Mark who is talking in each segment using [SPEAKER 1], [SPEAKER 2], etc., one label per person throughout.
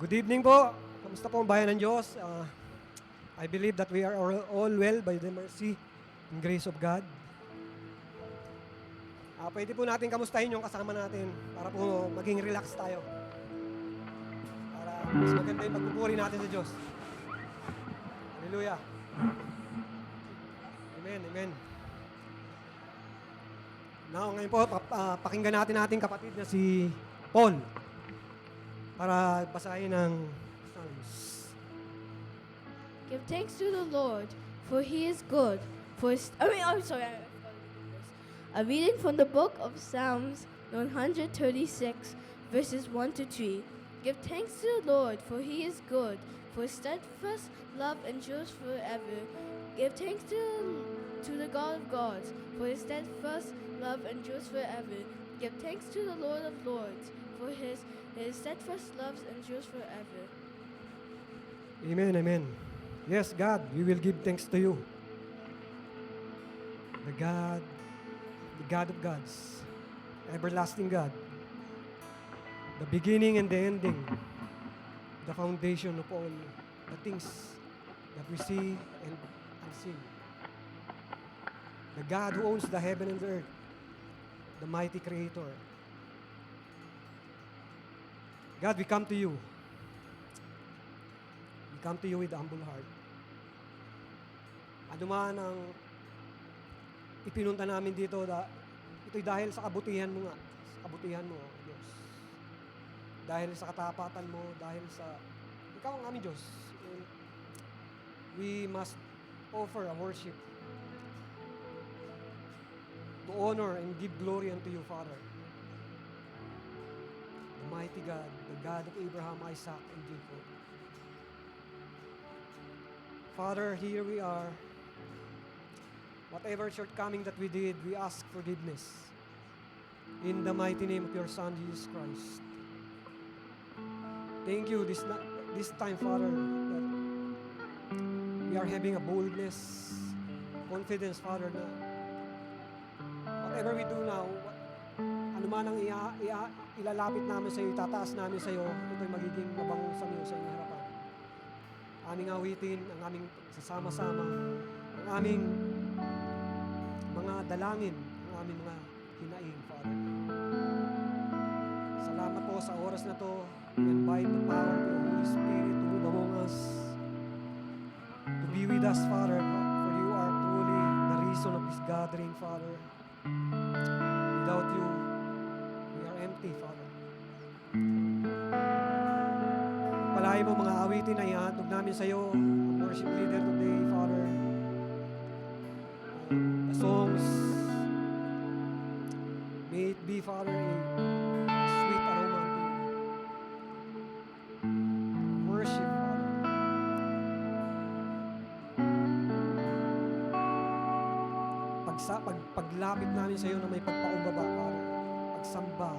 [SPEAKER 1] Good evening po. Kamusta po ang bayan ng Diyos? I believe that we are all well by the mercy and grace of God. Pwede po natin kamustahin yung kasama natin para po maging relax tayo. Para mas maganda yung pagpupuri natin sa Diyos. Hallelujah. Amen, amen. Now, ngayon po, pakinggan natin ating kapatid na si Paul para basahin ng Psalms.
[SPEAKER 2] Give thanks to the Lord, for He is good. I'm reading from the book of Psalms 136, verses 1 to 3. Give thanks to the Lord, for He is good, for His steadfast love endures forever. Give thanks to the God of gods, for His steadfast love endures forever. Give thanks to the Lord of lords, for His steadfast love endures forever.
[SPEAKER 1] Amen, amen. Yes, God, we will give thanks to you. The God of gods, everlasting God, the beginning and the ending, the foundation of all the things that we see and unseen. The God who owns the heaven and the earth, the mighty Creator. God, we come to you. We come to you with a humble heart. Ano man ang ipinunta namin dito, ito'y dahil sa kabutihan mo nga. Sa kabutihan mo, Diyos. Dahil sa katapatan mo, dahil sa Ikaw ang aming Diyos. And we must offer a worship to honor and give glory unto you, Father. The mighty God, the God of Abraham, Isaac, and Jacob. Father, here we are. Whatever shortcoming that we did, we ask forgiveness. In the mighty name of your Son, Jesus Christ. Thank you this time, Father, that we are having a boldness, confidence, Father, na whatever we do now, ano man ang ilalapit namin sa iyo, itataas namin sa iyo, ito'y magiging mabango sa iyo sa iyong harapan. Aming awitin, ang aming sasama-sama, ang aming mga dalangin, ang aming mga hinaing, Father. Salamat po sa oras na to. We invite the power of the Holy Spirit to move among us, to be with us, Father, for you are truly the reason of this gathering, Father. Without you, we are empty, Father. Palahay mo mga awitin na ihatog namin sa iyo, ang worship leader today, Father. The songs, may it be, Father, a sweet aroma unto you. Worship, Father. Paglapit namin sa iyo na may pagpakumbaba, Father. Pagsamba.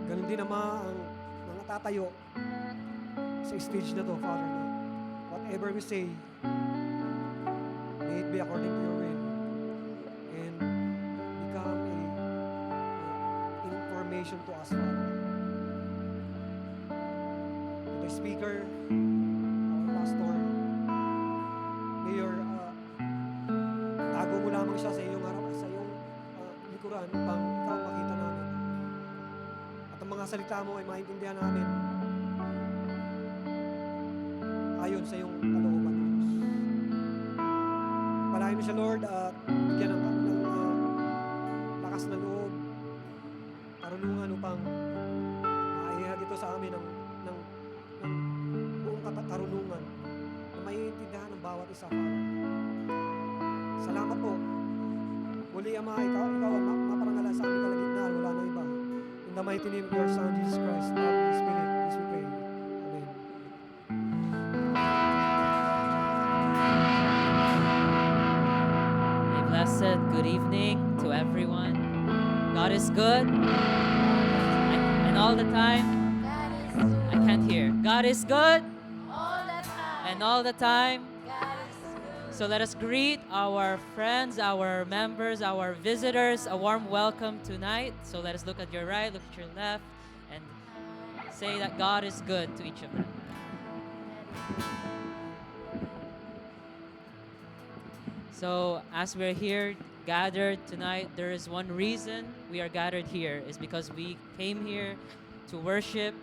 [SPEAKER 1] Ganun din naman ang mga tatayo sa stage na to, Father, na whatever we say, may it be according to your will and become a information to us, Father. To the speaker, our pastor, Mayor, tago mo lamang siya sa iyong harap, sa iyong likuran upang ikaw makita namin. At ang mga salita mo ay maintindihan namin ayon sa iyong kalooban, Diyos. Palahin mo siya, Lord, at bigyan ng lakas na loob, karunungan upang maihag ito sa amin ng buong karunungan na maiintindihan ng bawat isa, Father. Salamat po. Muli, Ama, ikaw ang maparangalan sa aming kalagitnaan, wala nang iba. In the mighty name of your Son, Jesus Christ, the Holy Spirit, please we pray. Amen.
[SPEAKER 3] A blessed good evening to everyone. God is good. And all the time,
[SPEAKER 2] God is good
[SPEAKER 3] I can't hear. God is good.
[SPEAKER 2] all the time.
[SPEAKER 3] And all the time.
[SPEAKER 2] God is good.
[SPEAKER 3] So let us greet our friends, our members, our visitors. A warm welcome tonight. So let us look at your right, look at your left, and say that God is good to each of them. So as we're here gathered tonight, there is one reason we are gathered here, is because we came here to worship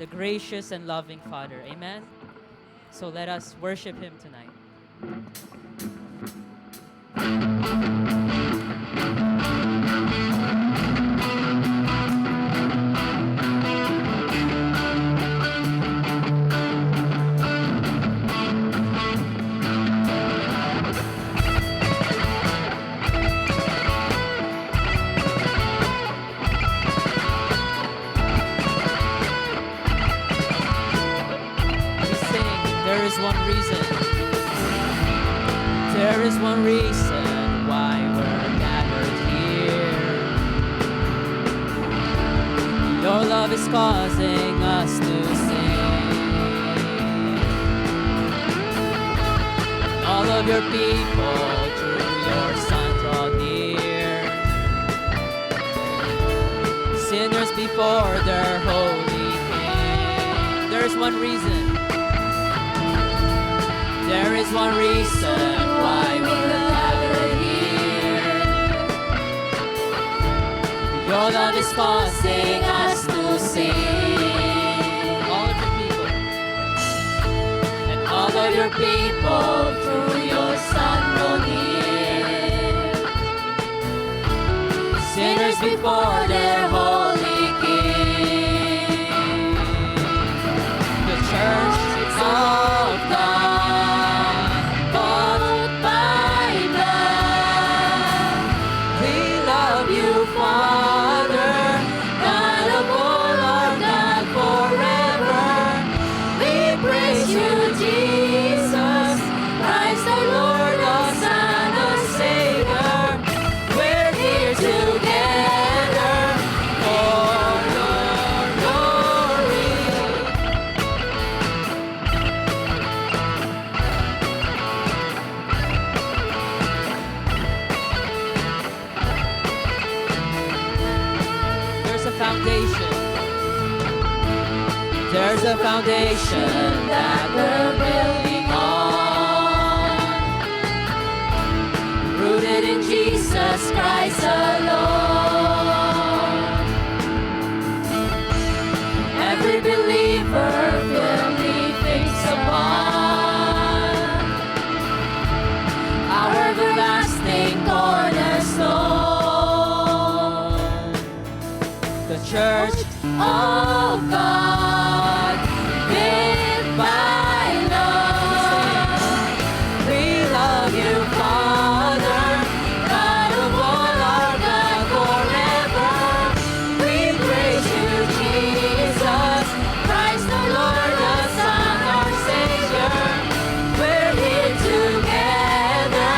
[SPEAKER 3] the gracious and loving Father. Amen? So let us worship Him tonight. There is one reason. There is one reason why we're gathered here. Your love is causing us to sing. All of your people through your Son draw near. Sinners before their holy King. There is one reason. There is one reason why we're gathered here. Your love is causing us to sing. All of your people. And all of your people through your Son draw near. Sinners before their holy King. The church of God, bought by blood. We love you, Father, God of all our God forever. We praise you, Jesus, Christ our Lord, our Son, our Savior. We're here together for your glory. There's a foundation. There's a foundation that we're building on, rooted in Jesus Christ alone. Every believer firmly thinks upon our everlasting cornerstone, the church of God, built by love. We love you, Father, God of all our God forever. We praise you, Jesus, Christ the Lord, the Son, our Savior. We're here together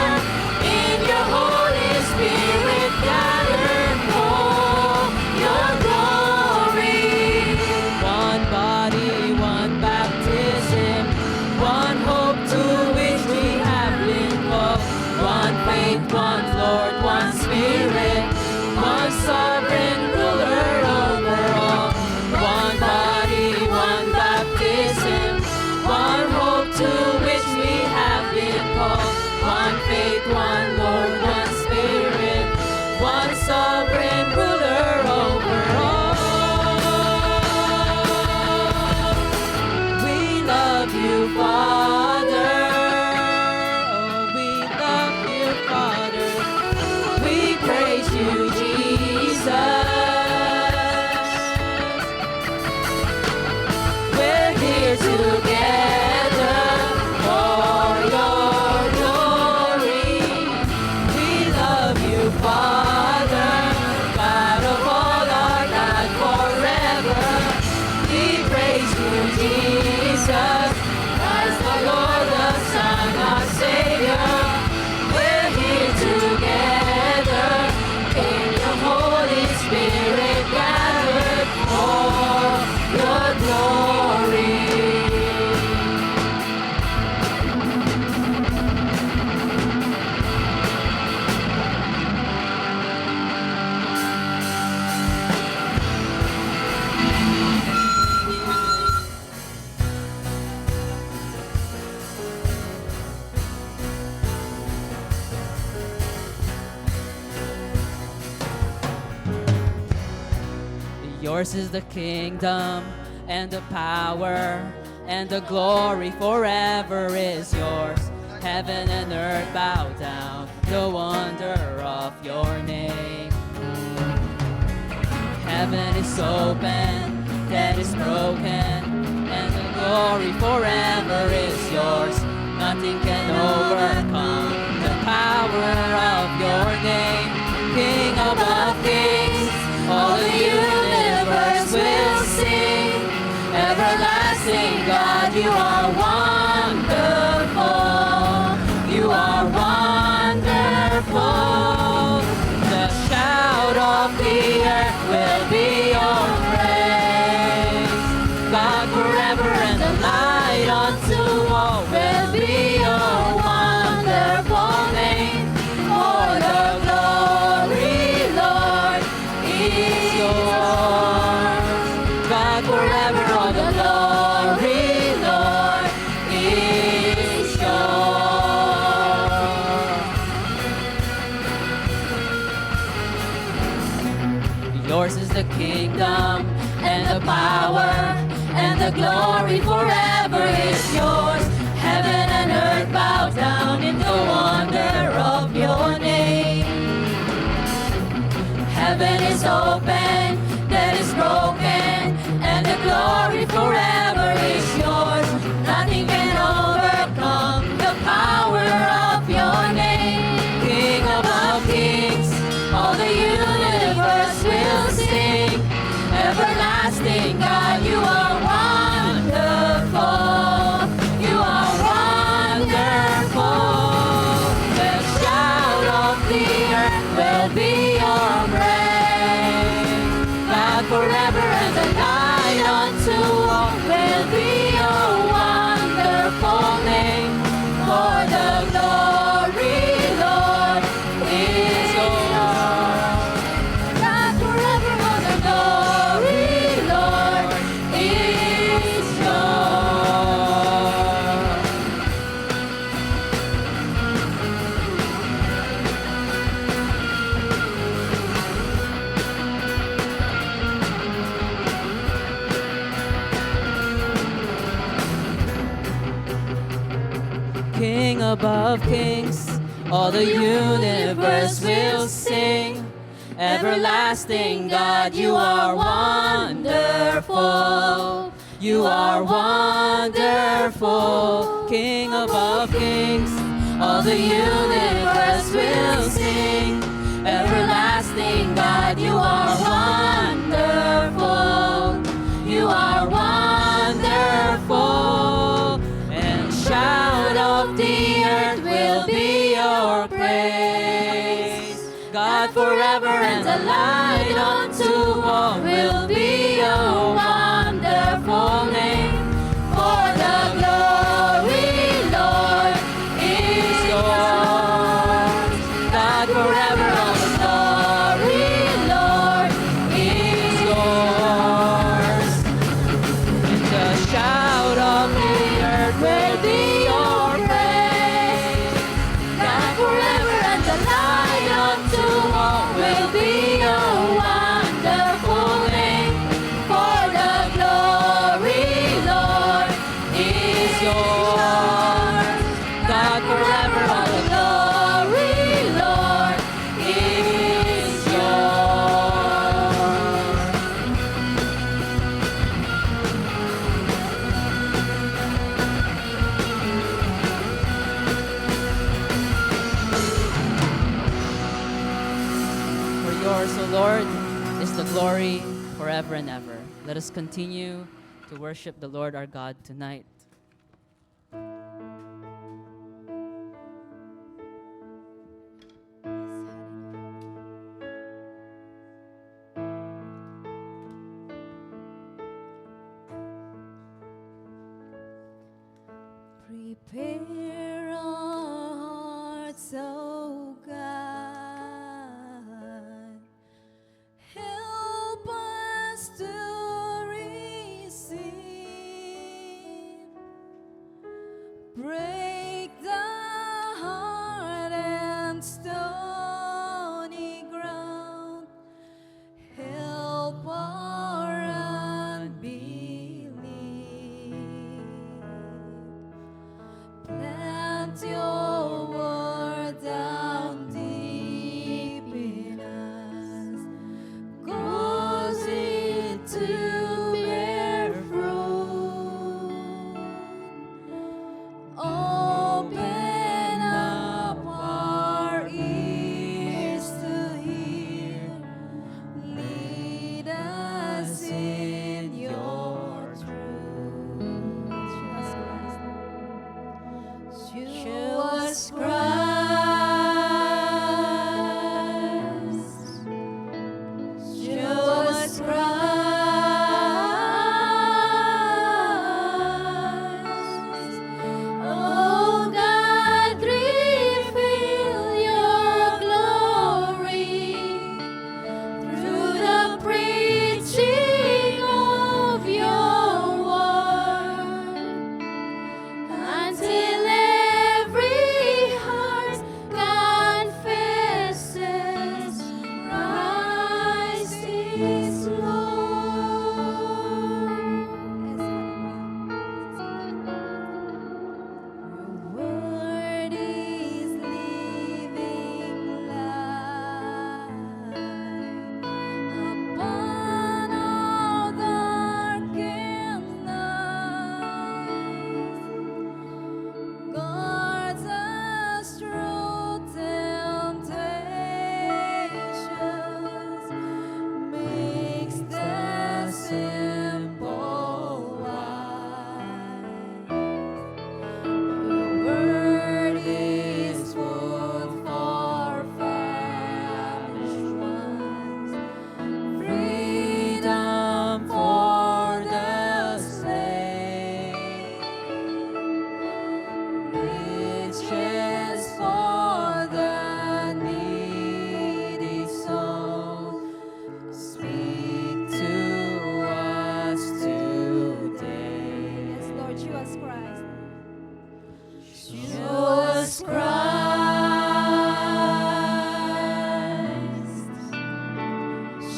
[SPEAKER 3] in your Holy Spirit, gathered for your glory. Yours is the kingdom and the power and the glory forever is yours. Heaven and earth bow down, the wonder of your name. Heaven is open, death is broken, and the glory forever is yours. Nothing can overcome the power of your name. King above kings, all the universe will sing. Everlasting God, you are wonderful. You are wonderful. The shout of the earth will be your praise. God forever and the light unto all will be your wonderful name. For the glory, Lord, is yours. God forever, all the glory, Lord, is yours. Yours is the kingdom and the power and the glory forever is yours. Heaven and earth bow down in the wonder of your name. Heaven is open, death is broken, and the glory forever is yours. Nothing can overcome the power of your name. King above kings, all the universe will sing. Everlasting God, you are wonderful. You are wonderful. The shout of the earth will be your praise. God forever and the light unto all will be your wonderful name. For the glory, Lord, is yours. God forever, all the glory, Lord, is yours. King above kings, all the universe will sing. Everlasting God, you are wonderful. You are wonderful. King above kings, all the universe will sing. Everlasting God, you are wonderful. You are wonderful. And shout of the earth will be your praise. God forever and the light unto all will be your wonderful name. For the glory, Lord, is yours. God forever, all the glory, Lord, is yours. And the shout of the earth will be your praise. God forever and the light unto all will be your wonderful name. For the glory, Lord, is yours. God forever, all the glory, Lord, is yours. For yours, O Lord, is the glory forever and ever. Let us continue to worship the Lord our God tonight.
[SPEAKER 4] Prepare our hearts, O God. Help us to receive. Break the heart and stony ground. Help our Jesus Christ. Jesus Christ. Oh God, reveal your glory through the preaching of your word, until every heart confesses Christ is Lord. Your word is living light upon all darkened nights. Guards us through temptations, makes the simple wise. Your word is food for famished ones, freedom for the slave, riches for the needy soul. Speak to us today. Yes, Lord, Jesus Christ. Jesus Christ.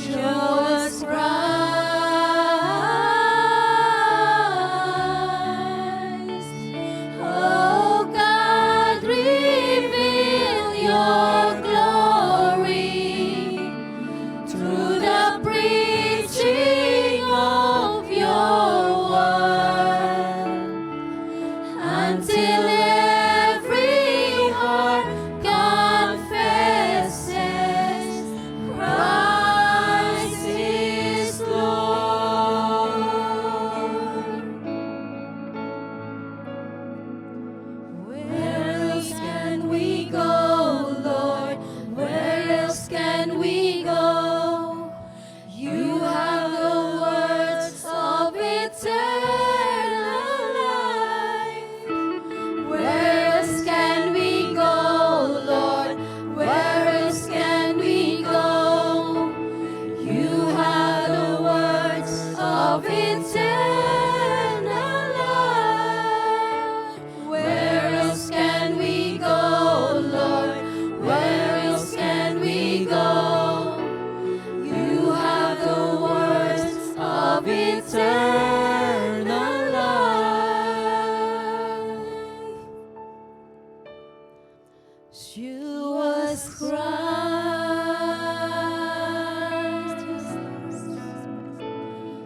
[SPEAKER 4] Jesus Christ. Oh God, reveal your glory through the preaching of your word, until every heart confesses Christ is Lord. Where else can we go, Lord? Where else can we go? You have the words of eternal life. Where else can we go, Lord? Where else can we go? You have the words of eternal life. Where else can we go, Lord? Where else can we go? You have the words of eternal life. Jesus Christ.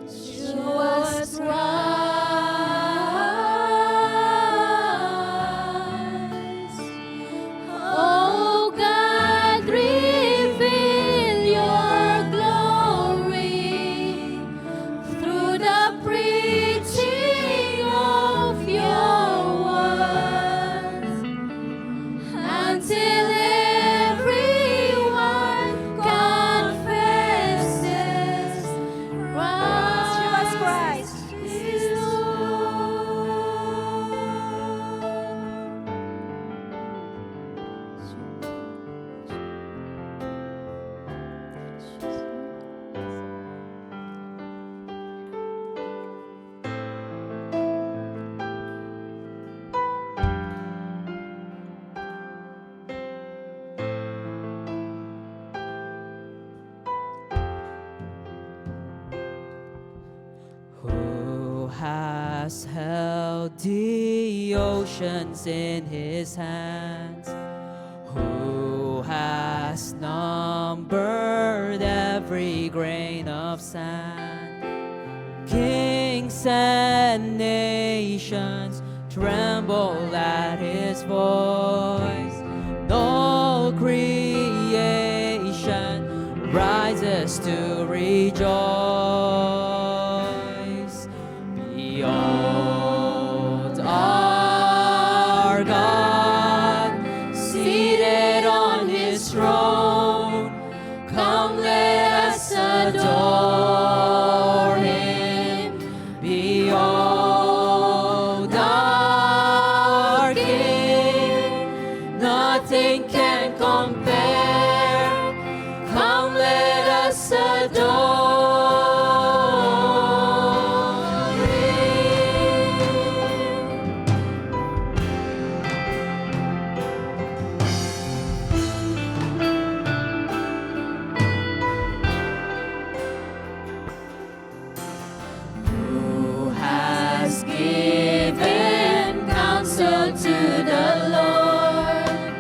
[SPEAKER 4] Jesus Christ. Oh God, reveal your glory through the preaching of your word, until everyone confesses Christ is
[SPEAKER 3] Who has held the oceans in his hands? Who has numbered every grain of sand? Kings and nations tremble at his voice. All creation rises to rejoice. Behold, our God
[SPEAKER 4] nothing can compare. Come, let us adore Him. Who has given counsel to the Lord?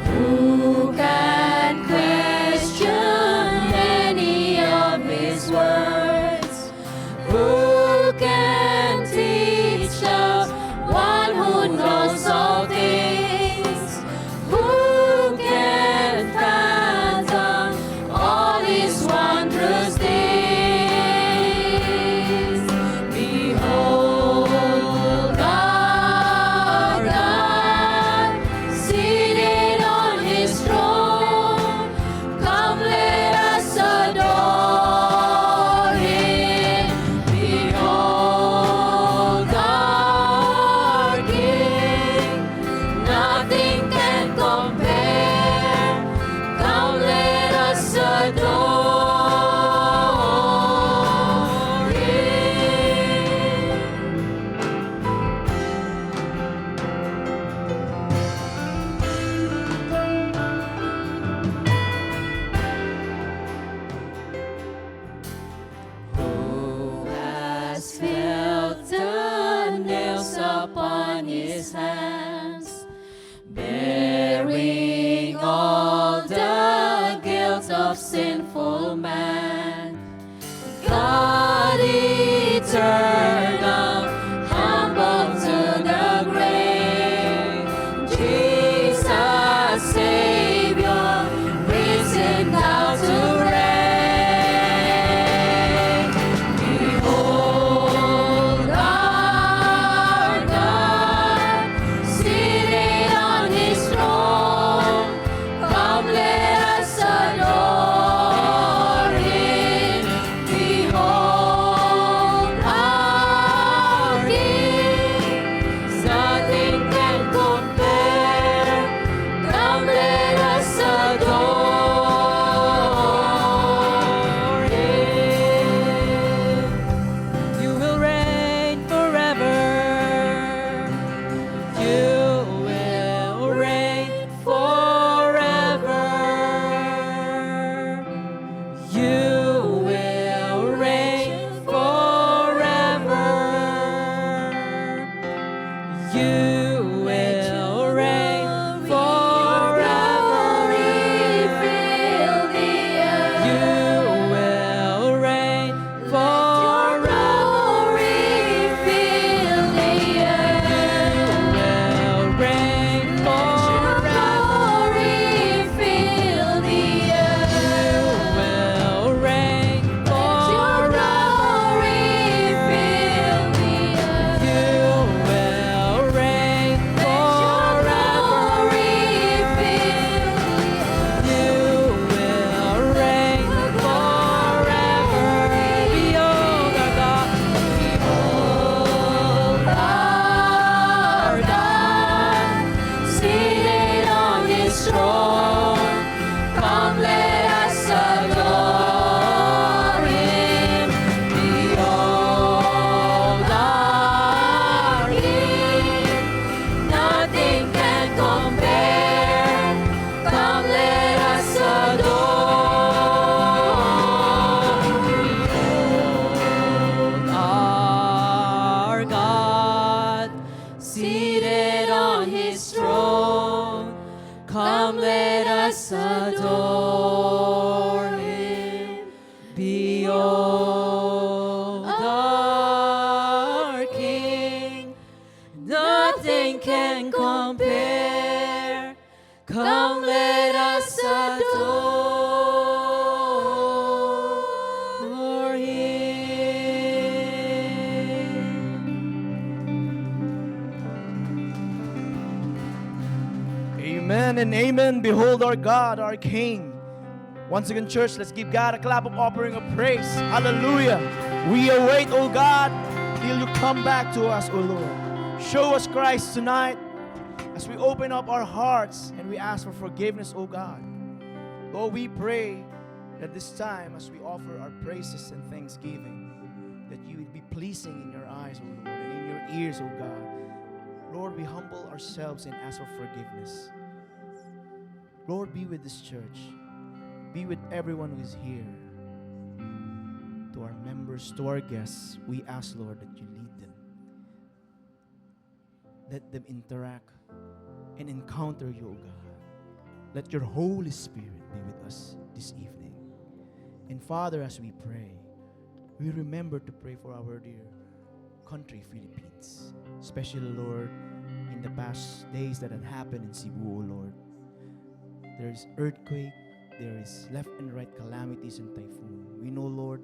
[SPEAKER 4] Who can question any of His words? Who can teach the one who knows all things? Who can fathom all His wondrous deeds? Behold, our God, seated on His throne. Come, let us adore Him. Behold, our King, nothing can compare. Come, let us adore Him. Who has felt the nails upon His hands, bearing all the guilt of sinful man? God eternal, humble to the grave, Jesus Savior, risen now to reign. Behold, our God, seated on His throne. Come, let us adore Him. Behold, our King, nothing can compare. Come, let us adore Him.
[SPEAKER 3] You will reign forever. You will reign forever. You will reign forever. You will reign forever.
[SPEAKER 4] Fill the earth.
[SPEAKER 3] You will reign forever.
[SPEAKER 4] Fill the earth.
[SPEAKER 3] Will reign forever.
[SPEAKER 4] Fill the earth.
[SPEAKER 3] Will reign
[SPEAKER 4] Your
[SPEAKER 3] forever.
[SPEAKER 4] glory fill the earth.
[SPEAKER 3] You will reign Come, let us adore Him. Behold our King. Nothing can compare. Come, let us adore Him.
[SPEAKER 5] Amen and amen. Behold our God, our King. Once again, church, let's give God a clap of offering of praise. Hallelujah. We await, O God, till you come back to us, O Lord. Show us Christ tonight. As we open up our hearts and we ask for forgiveness, O God, Lord, we pray that this time as we offer our praises and thanksgiving, that you will be pleasing in your eyes, O Lord, and in your ears, O God. Lord, we humble ourselves and ask for forgiveness. Lord, be with this church. Be with everyone who is here. To our members, to our guests, we ask, Lord, that you lead them. Let them interact and encounter you, O God. Let your Holy Spirit be with us this evening. And Father, as we pray, we remember to pray for our dear country, Philippines. Especially, Lord, in the past days that had happened in Cebu, O Lord. There is earthquake, there is left and right calamities and typhoon. We know, Lord,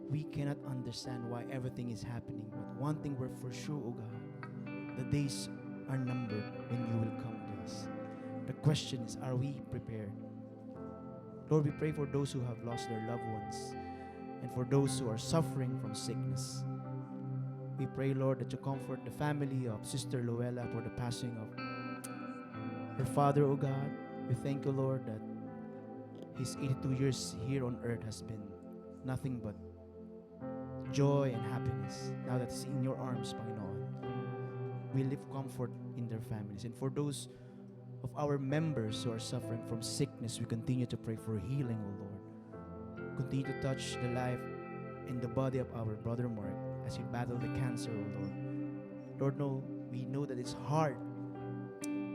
[SPEAKER 5] we cannot understand why everything is happening. But one thing we're for sure, O God, the days are numbered when you will come to us. The question is, are we prepared? Lord, we pray for those who have lost their loved ones and for those who are suffering from sickness. We pray, Lord, that you comfort the family of Sister Luella for the passing of her father, O God. We thank you, Lord, that his 82 years here on earth has been nothing but joy and happiness. Now that he's in your arms, Panginoon, we live comfort in their families. And for those of our members who are suffering from sickness, we continue to pray for healing, O Lord. Continue to touch the life and the body of our brother Mark as he battled the cancer, O Lord. Lord, no, we know that it's hard,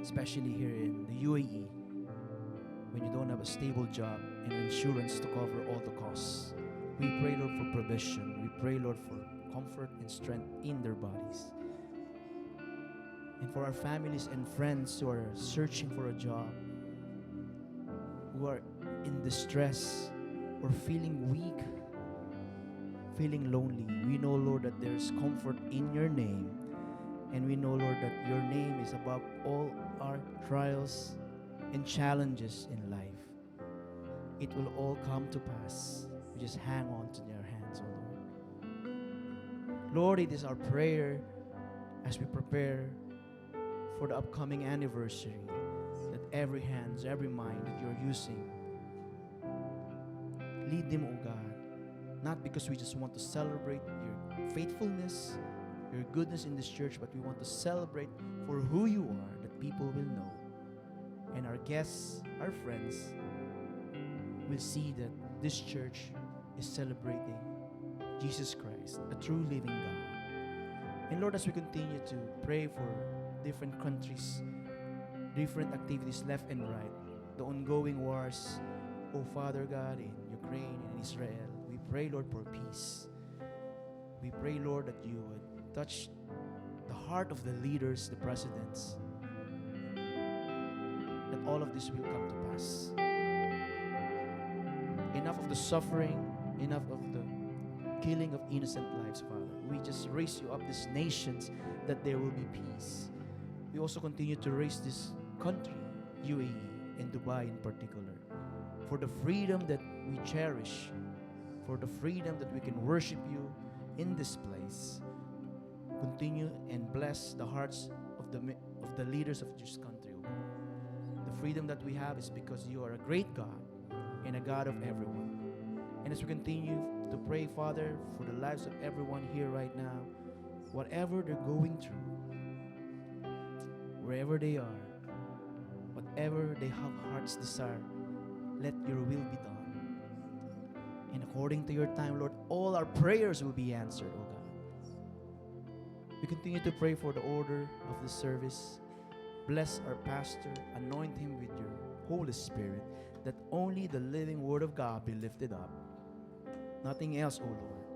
[SPEAKER 5] especially here in the UAE, when you don't have a stable job and insurance to cover all the costs. We pray, Lord, for provision. We pray, Lord, for comfort and strength in their bodies. And for our families and friends who are searching for a job, who are in distress or feeling weak, feeling lonely, we know, Lord, that there's comfort in your name. And we know, Lord, that your name is above all our trials and challenges in life. It will all come to pass. We just hang on to your hands, O Lord. Lord, it is our prayer as we prepare for the upcoming anniversary that every hands, every mind that you're using, lead them, O God, not because we just want to celebrate your faithfulness, your goodness in this church, but we want to celebrate for who you are, that people will know. And our guests, our friends, will see that this church is celebrating Jesus Christ, a true living God. And Lord, as we continue to pray for different countries, different activities left and right, the ongoing wars, oh Father God, in Ukraine and in Israel, we pray, Lord, for peace. We pray, Lord, that you would touch the heart of the leaders, the presidents, that all of this will come to pass. Enough of the suffering, enough of the killing of innocent lives, Father. We just raise you up these nations that there will be peace. We also continue to raise this country, UAE and Dubai in particular, for the freedom that we cherish, for the freedom that we can worship you in this place. Continue and bless the hearts of the leaders of this country, O God. The freedom that we have is because you are a great God and a God of everyone. And as we continue to pray, Father, for the lives of everyone here right now, whatever they're going through, wherever they are, whatever they have heart's desire, let your will be done. And according to your time, Lord, all our prayers will be answered, O God. We continue to pray for the order of the service. Bless our pastor, anoint him with your Holy Spirit, that only the living Word of God be lifted up. Nothing else, O Lord.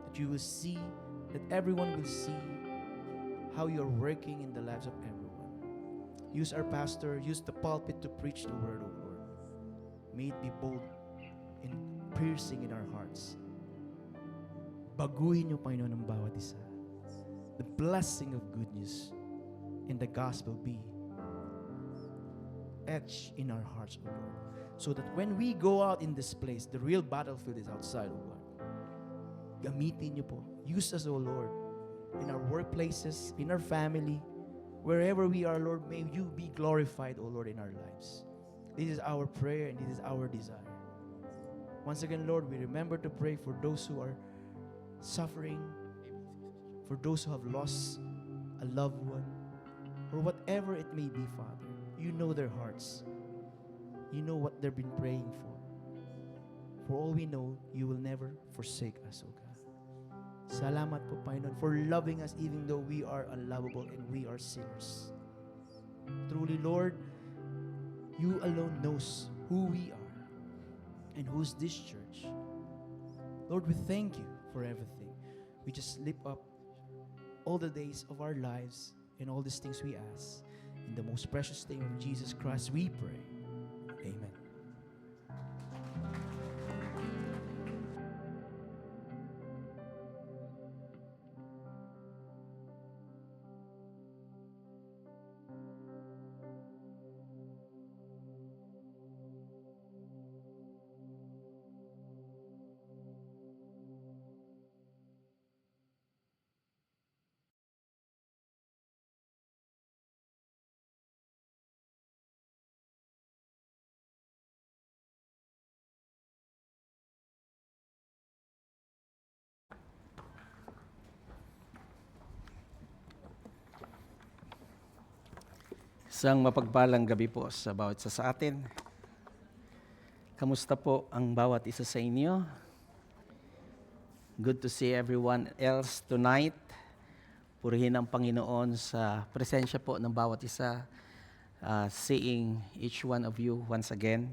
[SPEAKER 5] That you will see, that everyone will see how you're working in the lives of everyone. Use our pastor, use the pulpit to preach the Word, O Lord. May it be bold and piercing in our hearts. Baguhin niyo, Panginoon, ang bawat isa. The blessing of good news and the gospel be etched in our hearts, O Lord. So that when we go out in this place, the real battlefield is outside, O God. Gamitin niyo po. Use us, O Lord, in our workplaces, in our family, Wherever we are, Lord, may you be glorified, O Lord, in our lives. This is our prayer and this is our desire. Once again, Lord, we remember to pray for those who are suffering, for those who have lost a loved one, or whatever it may be, Father. You know their hearts. You know what they've been praying for. For all we know, you will never forsake us, O God. Salamat po, Panginoon, for loving us even though we are unlovable and we are sinners. Truly, Lord, you alone knows who we are and who's this church. Lord, we thank you for everything. We just lift up all the days of our lives and all these things we ask. In the most precious name of Jesus Christ, we pray. Amen.
[SPEAKER 6] Isang mapagpalang gabi po sa bawat isa sa atin. Kamusta po ang bawat isa sa inyo? Good to see everyone else tonight. Purihin ang Panginoon sa presensya po ng bawat isa, seeing each one of you once again.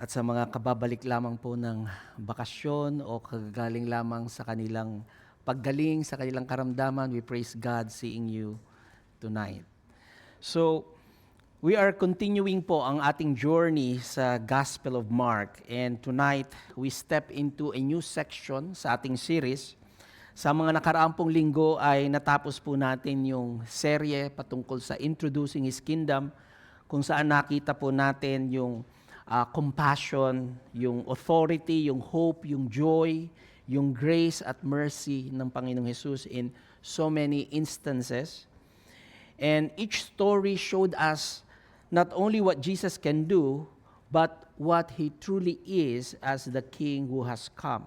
[SPEAKER 6] At sa mga kababalik lamang po ng bakasyon o kagagaling lamang sa kanilang paggaling, sa kanilang karamdaman, we praise God seeing you tonight. So, we are continuing po ang ating journey sa Gospel of Mark. And tonight, we step into a new section sa ating series. Sa mga nakaraang linggo ay natapos po natin yung serye patungkol sa Introducing His Kingdom, kung saan nakita po natin yung compassion, yung authority, yung hope, yung joy, yung grace at mercy ng Panginoong Jesus in so many instances. And each story showed us not only what Jesus can do, but what He truly is as the King who has come.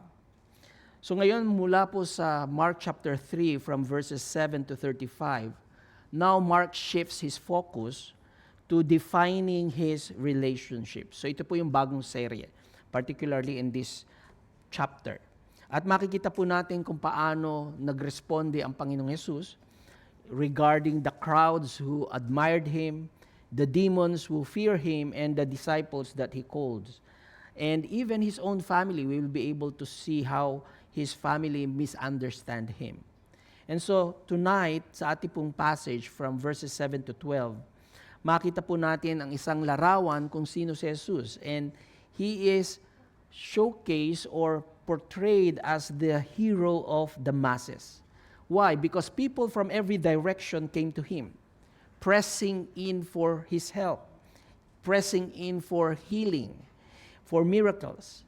[SPEAKER 6] So ngayon, mula po sa Mark chapter 3 from verses 7 to 35, now Mark shifts his focus to defining His relationship. So ito po yung bagong serye, particularly in this chapter. At makikita po natin kung paano nagresponde ang Panginoong Jesus regarding the crowds who admired Him, the demons who fear Him, and the disciples that He calls. And even His own family, we will be able to see how His family misunderstand Him. And so, tonight, sa ating pong passage from verses 7 to 12, makita po natin ang isang larawan kung sino si Jesus. And He is showcased or portrayed as the hero of the masses. Why? Because people from every direction came to Him, pressing in for His help, pressing in for healing, for miracles.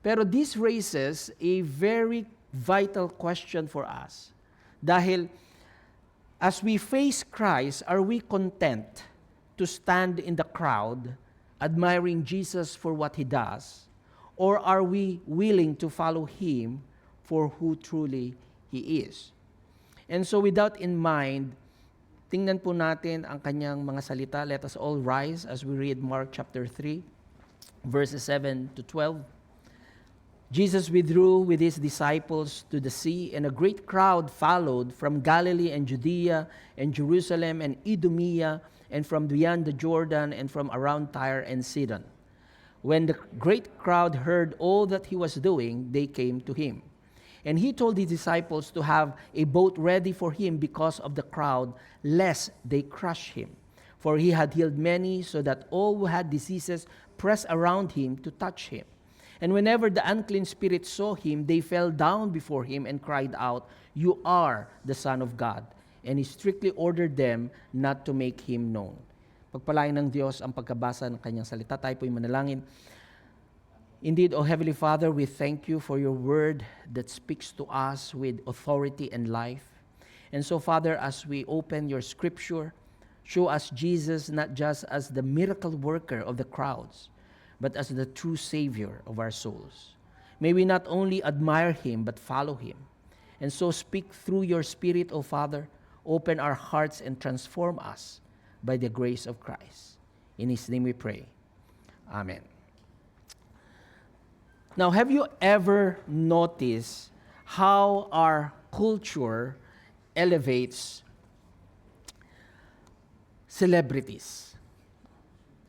[SPEAKER 6] Pero this raises a very vital question for us. Dahil as we face Christ, are we content to stand in the crowd, admiring Jesus for what He does? Or are we willing to follow Him for who truly He is? And so with that in mind, tingnan po natin ang kanyang mga salita. Let us all rise as we read Mark chapter 3, verses 7 to 12. Jesus withdrew with His disciples to the sea, and a great crowd followed from Galilee and Judea and Jerusalem and Idumea and from beyond the Jordan and from around Tyre and Sidon. When the great crowd heard all that He was doing, they came to Him. And He told His disciples to have a boat ready for Him because of the crowd, lest they crush Him. For He had healed many, so that all who had diseases pressed around Him to touch Him. And whenever the unclean spirits saw Him, they fell down before Him and cried out, "You are the Son of God." And He strictly ordered them not to make Him known. Pagpalain ng Diyos ang pagkabasa ng Kanyang salita. Tayo po'y manalangin. Indeed, O Heavenly Father, we thank You for Your word that speaks to us with authority and life. And so, Father, as we open Your scripture, show us Jesus not just as the miracle worker of the crowds, but as the true Savior of our souls. May we not only admire Him, but follow Him. And so speak through your Spirit, O Father, open our hearts and transform us by the grace of Christ. In His name we pray. Amen. Now, have you ever noticed how our culture elevates celebrities?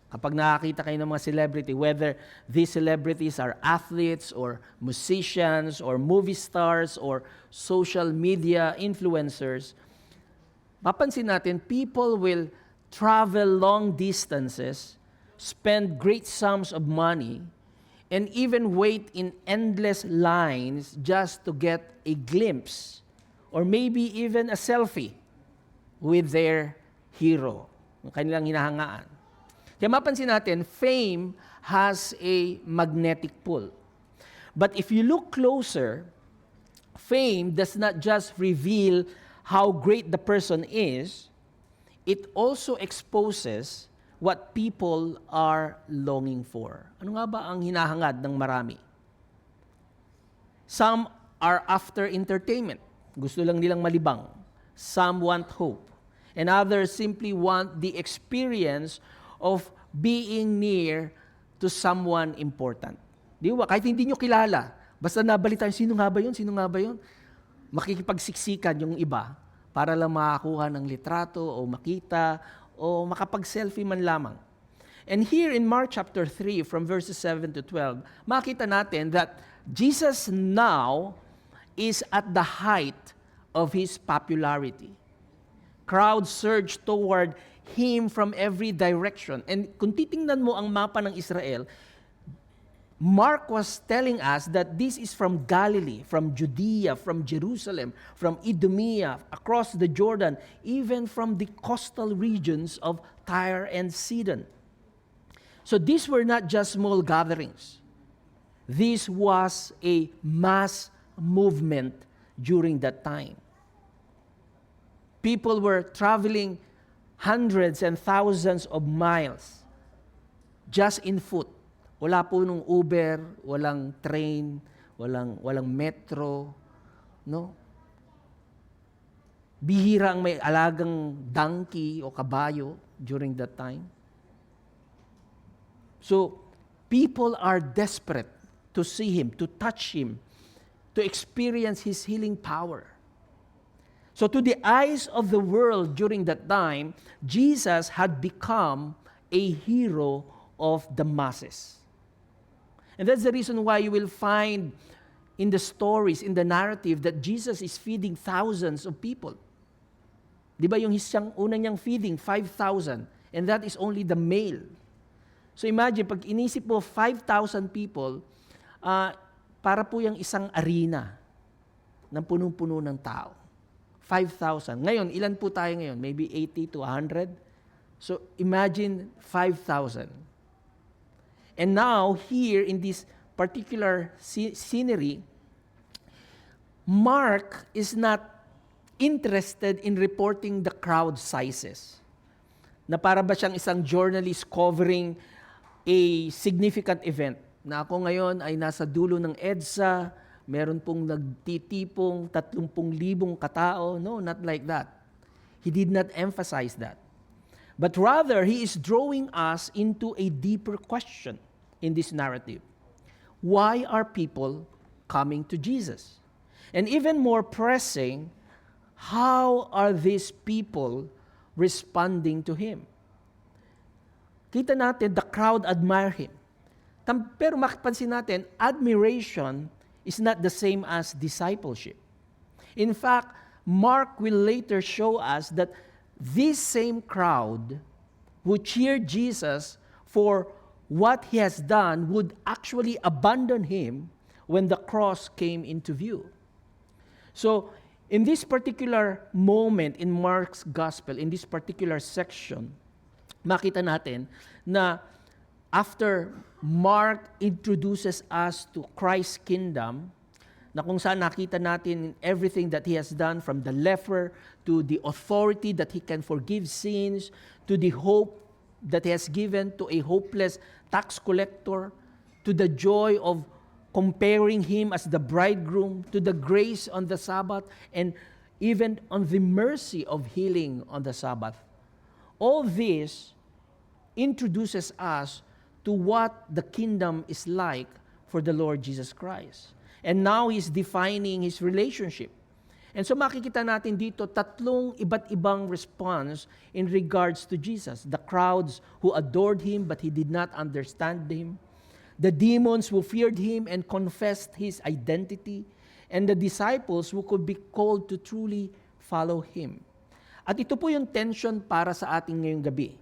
[SPEAKER 6] Kapag nakakita kayo ng mga celebrity, whether these celebrities are athletes or musicians or movie stars or social media influencers, mapansin natin, people will travel long distances, spend great sums of money, and even wait in endless lines just to get a glimpse or maybe even a selfie with their hero, ang kanilang hinahangaan. Kaya mapansin natin, fame has a magnetic pull. But if you look closer, fame does not just reveal how great the person is, it also exposes what people are longing for. Ano nga ba ang hinahangad ng marami? Some are after entertainment. Gusto lang nilang malibang. Some want hope. And others simply want the experience of being near to someone important. Di ba? Kahit hindi nyo kilala, basta nabalitaan, sino nga ba yun? Sino nga ba yun? Makikipagsiksikan yung iba para lang makakuha ng litrato o makita o makapag-selfie man lamang. And here in Mark chapter 3, from verses 7 to 12, makita natin that Jesus now is at the height of His popularity. Crowds surge toward Him from every direction. And kung titingnan mo ang mapa ng Israel, Mark was telling us that this is from Galilee, from Judea, from Jerusalem, from Idumea, across the Jordan, even from the coastal regions of Tyre and Sidon. So these were not just small gatherings. This was a mass movement during that time. People were traveling hundreds and thousands of miles just in foot. Wala po nung Uber, walang train, walang metro, no? Bihira ang may alagang donkey o kabayo during that time. So, people are desperate to see Him, to touch Him, to experience His healing power. So to the eyes of the world during that time, Jesus had become a hero of the masses. And that's the reason why you will find in the stories, in the narrative, that Jesus is feeding thousands of people. Di ba yung una niyang feeding, 5,000, and that is only the male. So imagine, pag inisip mo 5,000 people, para po yung isang arena ng punong-puno ng tao. 5,000. Ngayon, ilan po tayo ngayon? Maybe 80 to 100? So, imagine 5,000. And now, here in this particular scenery, Mark is not interested in reporting the crowd sizes. Na para ba siyang isang journalist covering a significant event. Na ako ngayon ay nasa dulo ng EDSA, meron pong nagtitipong 30,000 katao. No, not like that. He did not emphasize that. But rather, he is drawing us into a deeper question in this narrative. Why are people coming to Jesus? And even more pressing, how are these people responding to Him? Kita natin, the crowd admire Him. Pero makipansin natin, admiration is not the same as discipleship. In fact, Mark will later show us that this same crowd who cheered Jesus for what He has done would actually abandon Him when the cross came into view. So, in this particular moment in Mark's gospel, in this particular section, makita natin na after Mark introduces us to Christ's kingdom, na kung saan nakita natin everything that He has done, from the leper to the authority that He can forgive sins, to the hope that He has given to a hopeless tax collector, to the joy of comparing Him as the bridegroom, to the grace on the Sabbath, and even on the mercy of healing on the Sabbath. All this introduces us to what the kingdom is like for the Lord Jesus Christ. And now He's defining His relationship. And so makikita natin dito tatlong iba't ibang response in regards to Jesus. The crowds who adored Him but He did not understand Him. The demons who feared Him and confessed His identity. And the disciples who could be called to truly follow Him. At ito po yung tension para sa ating ngayong gabi.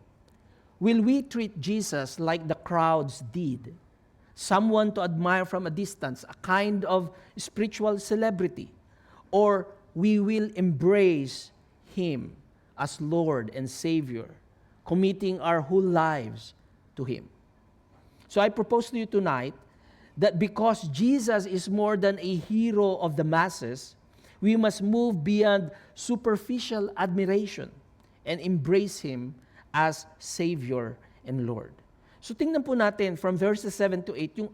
[SPEAKER 6] Will we treat Jesus like the crowds did? Someone to admire from a distance, a kind of spiritual celebrity? Or we will embrace Him as Lord and Savior, committing our whole lives to Him? So I propose to you tonight that because Jesus is more than a hero of the masses, we must move beyond superficial admiration and embrace Him as Savior and Lord. So tingnan po natin from verses 7 to 8 yung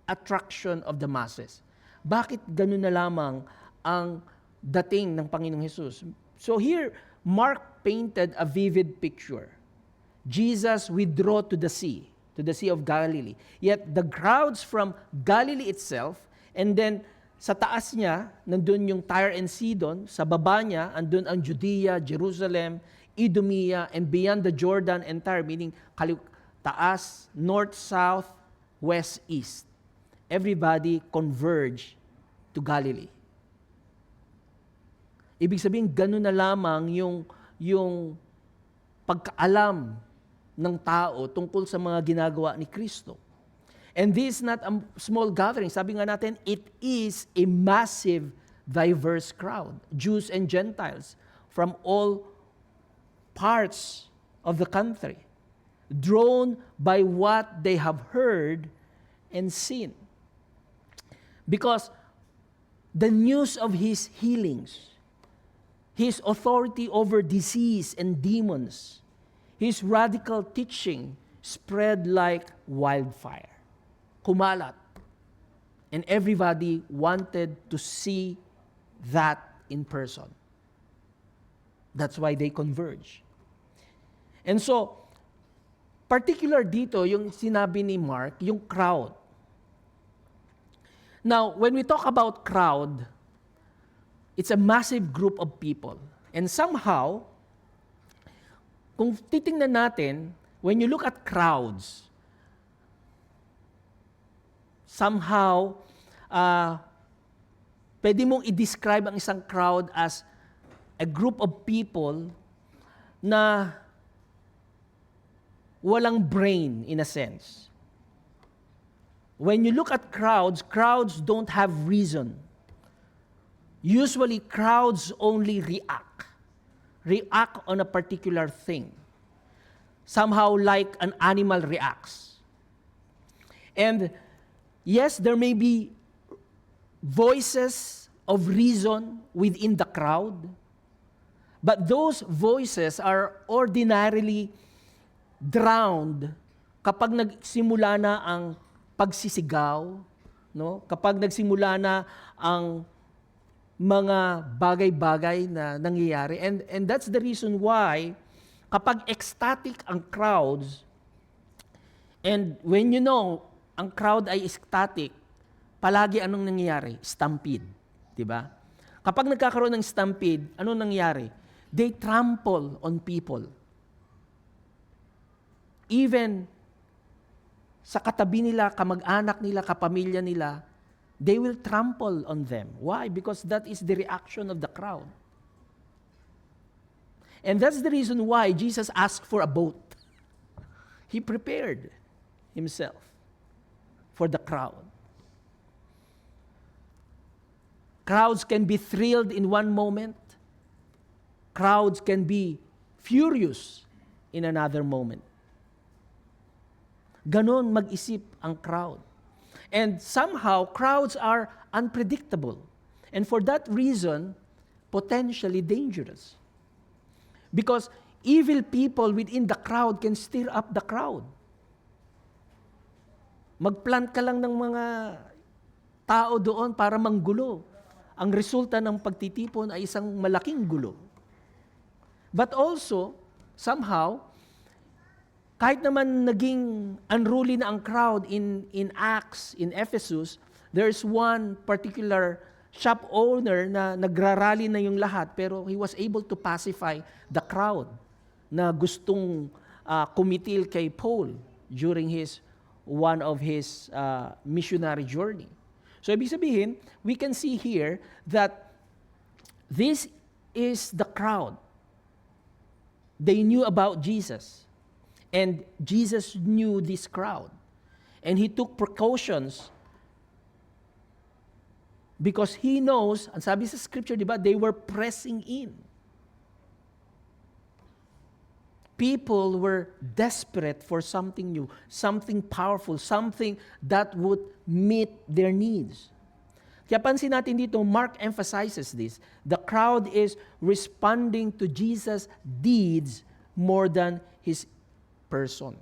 [SPEAKER 6] attraction of the masses. Bakit ganun na lamang ang dating ng Panginoong Hesus? So here, Mark painted a vivid picture. Jesus withdrew to the Sea of Galilee. Yet the crowds from Galilee itself, and then sa taas niya, nandun yung Tyre and Sidon, sa baba niya, andun ang Judea, Jerusalem, Idumea, and beyond the Jordan and Tyre, meaning taas, north, south, west, east. Everybody converge to Galilee. Ibig sabihin, ganun na lamang yung pagkaalam ng tao tungkol sa mga ginagawa ni Kristo. And this is not a small gathering. Sabi nga natin, it is a massive, diverse crowd. Jews and Gentiles from all parts of the country, drawn by what they have heard and seen. Because the news of His healings, His authority over disease and demons, His radical teaching spread like wildfire. Kumalat. And everybody wanted to see that in person. That's why they converge. And so, particular dito, yung sinabi ni Mark, yung crowd. Now, when we talk about crowd, it's a massive group of people. And somehow, kung titingnan natin, when you look at crowds, somehow, pwede mong i-describe ang isang crowd as a group of people na walang brain in a sense. When you look at crowds, crowds don't have reason. Usually, crowds only react on a particular thing. Somehow like an animal reacts. And yes, there may be voices of reason within the crowd, but those voices are ordinarily drowned kapag nagsimula na ang pagsisigaw, no? Kapag nagsimula na ang mga bagay-bagay na nangyayari. And that's the reason why kapag ecstatic ang crowds, and when you know ang crowd ay ecstatic, palagi anong nangyayari? Stampede. Diba? Kapag nagkakaroon ng stampede, anong nangyayari? They trample on people. Even sa katabi nila, kamag-anak nila, kapamilya nila, they will trample on them. Why? Because that is the reaction of the crowd. And that's the reason why Jesus asked for a boat. He prepared Himself for the crowd. Crowds can be thrilled in one moment. Crowds can be furious in another moment. Ganon mag-isip ang crowd. And somehow, crowds are unpredictable. And for that reason, potentially dangerous. Because evil people within the crowd can stir up the crowd. Magplant ka lang ng mga tao doon para manggulo. Ang resulta ng pagtitipon ay isang malaking gulo. But also, somehow, kahit naman naging unruly na ang crowd in Acts, in Ephesus, there's one particular shop owner na nagrarally na yung lahat, pero he was able to pacify the crowd na gustong kumitil kay Paul during one of his missionary journey. So ibig sabihin, we can see here that this is the crowd. They knew about Jesus. And Jesus knew this crowd. And he took precautions because he knows, ang sabi sa scripture, di ba, they were pressing in. People were desperate for something new, something powerful, something that would meet their needs. Kaya pansin natin dito, Mark emphasizes this. The crowd is responding to Jesus' deeds more than his person.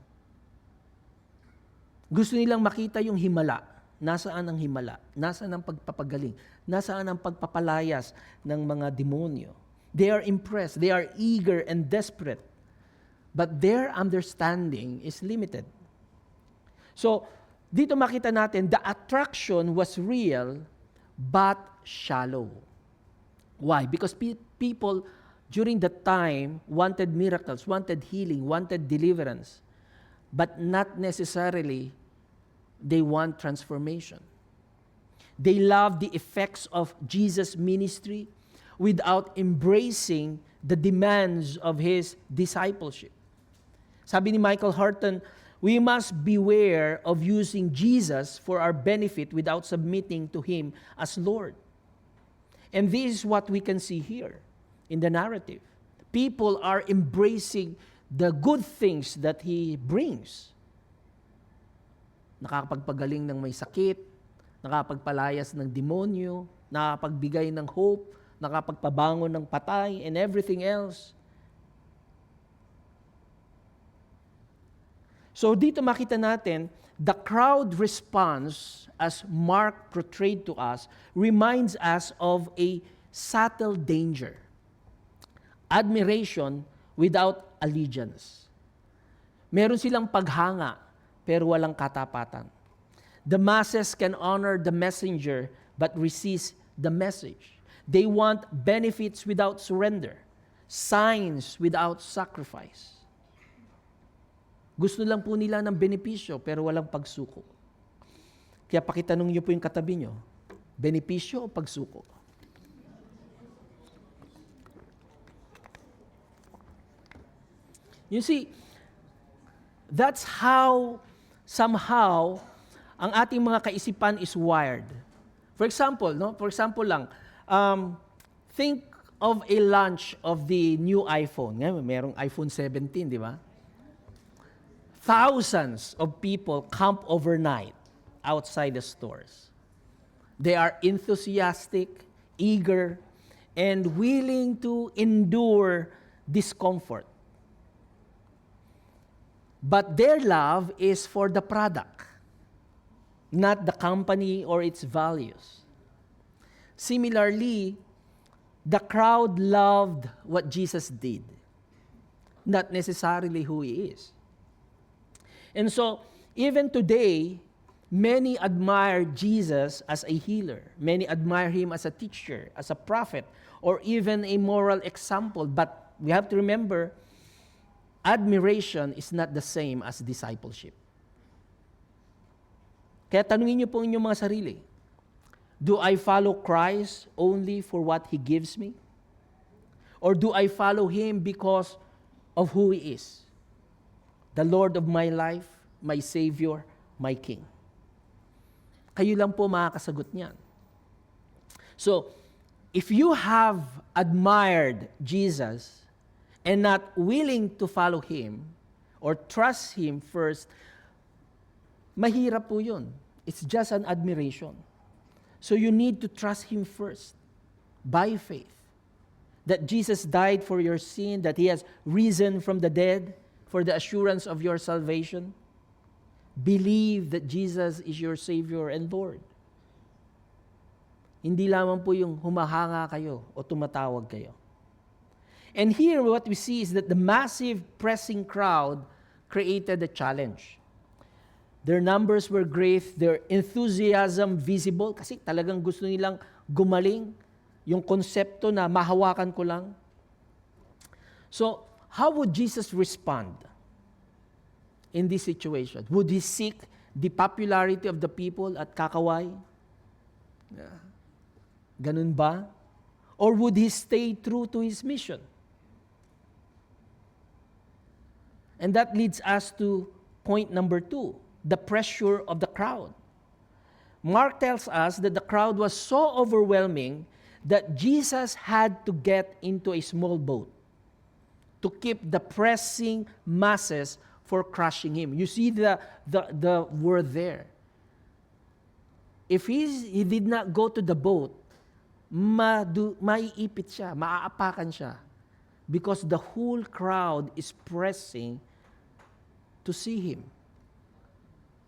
[SPEAKER 6] Gusto nilang makita yung himala. Nasaan ang himala? Nasaan ang pagpapagaling? Nasaan ang pagpapalayas ng mga demonyo? They are impressed. They are eager and desperate. But their understanding is limited. So, dito makita natin, the attraction was real but shallow. Why? Because people during that time wanted miracles, wanted healing, wanted deliverance, but not necessarily they want transformation. They love the effects of Jesus' ministry without embracing the demands of his discipleship. Sabi ni Michael Horton, we must beware of using Jesus for our benefit without submitting to him as Lord. And this is what we can see here in the narrative. People are embracing the good things that he brings. Nakakapagpagaling ng may sakit, nakakapagpalayas ng demonyo, nakakapagbigay ng hope, nakakapagpabangon ng patay, and everything else. So dito makita natin, the crowd response, as Mark portrayed to us, reminds us of a subtle danger. Admiration without allegiance. Meron silang paghanga, pero walang katapatan. The masses can honor the messenger, but resist the message. They want benefits without surrender, signs without sacrifice. Gusto lang po nila ng benepisyo, pero walang pagsuko. Kaya pakitanong niyo po yung katabi niyo, benepisyo o pagsuko? You see, that's how, somehow, ang ating mga kaisipan is wired. For example, lang, think of a launch of the new iPhone. Ngayon, merong iPhone 17, di ba? Thousands of people camp overnight outside the stores. They are enthusiastic, eager, and willing to endure discomfort. But their love is for the product, not the company or its values. Similarly, the crowd loved what Jesus did, not necessarily who he is. And so, even today, many admire Jesus as a healer. Many admire him as a teacher, as a prophet, or even a moral example. But we have to remember, admiration is not the same as discipleship. Kaya tanungin niyo po inyong mga sarili, do I follow Christ only for what He gives me? Or do I follow Him because of who He is? The Lord of my life, my Savior, my King. Kayo lang po makakasagot niyan. So, if you have admired Jesus and not willing to follow Him or trust Him first, mahirap po yun. It's just an admiration. So you need to trust Him first, by faith, that Jesus died for your sin, that He has risen from the dead for the assurance of your salvation. Believe that Jesus is your Savior and Lord. Hindi lamang po yung humahanga kayo o tumatawag kayo. And here what we see is that the massive pressing crowd created a challenge. Their numbers were great, their enthusiasm visible, kasi talagang gusto nilang gumaling, yung konsepto na mahawakan ko lang. So, how would Jesus respond in this situation? Would He seek the popularity of the people at kakaway? Ganun ba? Or would He stay true to His mission? And that leads us to point number 2, the pressure of the crowd. Mark tells us that the crowd was so overwhelming that Jesus had to get into a small boat to keep the pressing masses for crushing Him. You see the word there. If he did not go to the boat, maiipit siya, maaapakan siya, because the whole crowd is pressing to see Him.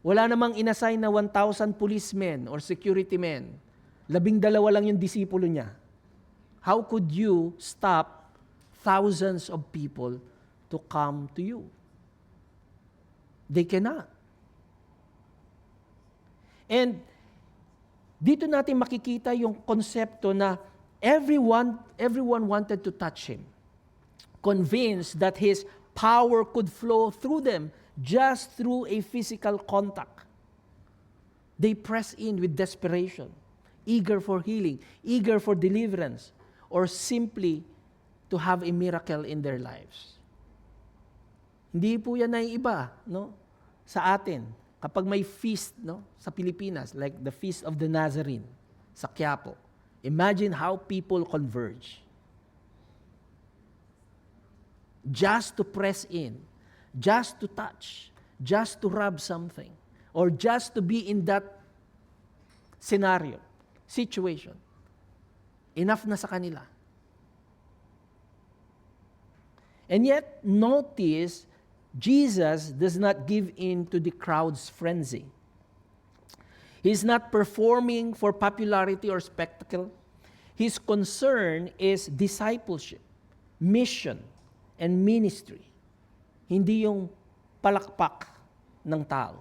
[SPEAKER 6] Wala namang inassign na 1,000 policemen or security men. 12 lang yung disipulo niya. How could you stop thousands of people to come to you? They cannot. And dito natin makikita yung konsepto na everyone wanted to touch Him, convinced that His power could flow through them just through a physical contact. They press in with desperation, eager for healing, eager for deliverance, or simply to have a miracle in their lives. Hindi po yan naiiba, no? Sa atin, kapag may feast, no, sa Pilipinas, like the Feast of the Nazarene, sa Quiapo, imagine how people converge. Just to press in, just to touch, just to rub something, or just to be in that scenario, situation. Enough na sa kanila. And yet, notice, Jesus does not give in to the crowd's frenzy. He's not performing for popularity or spectacle. His concern is discipleship, mission, and ministry. Hindi yung palakpak ng tao.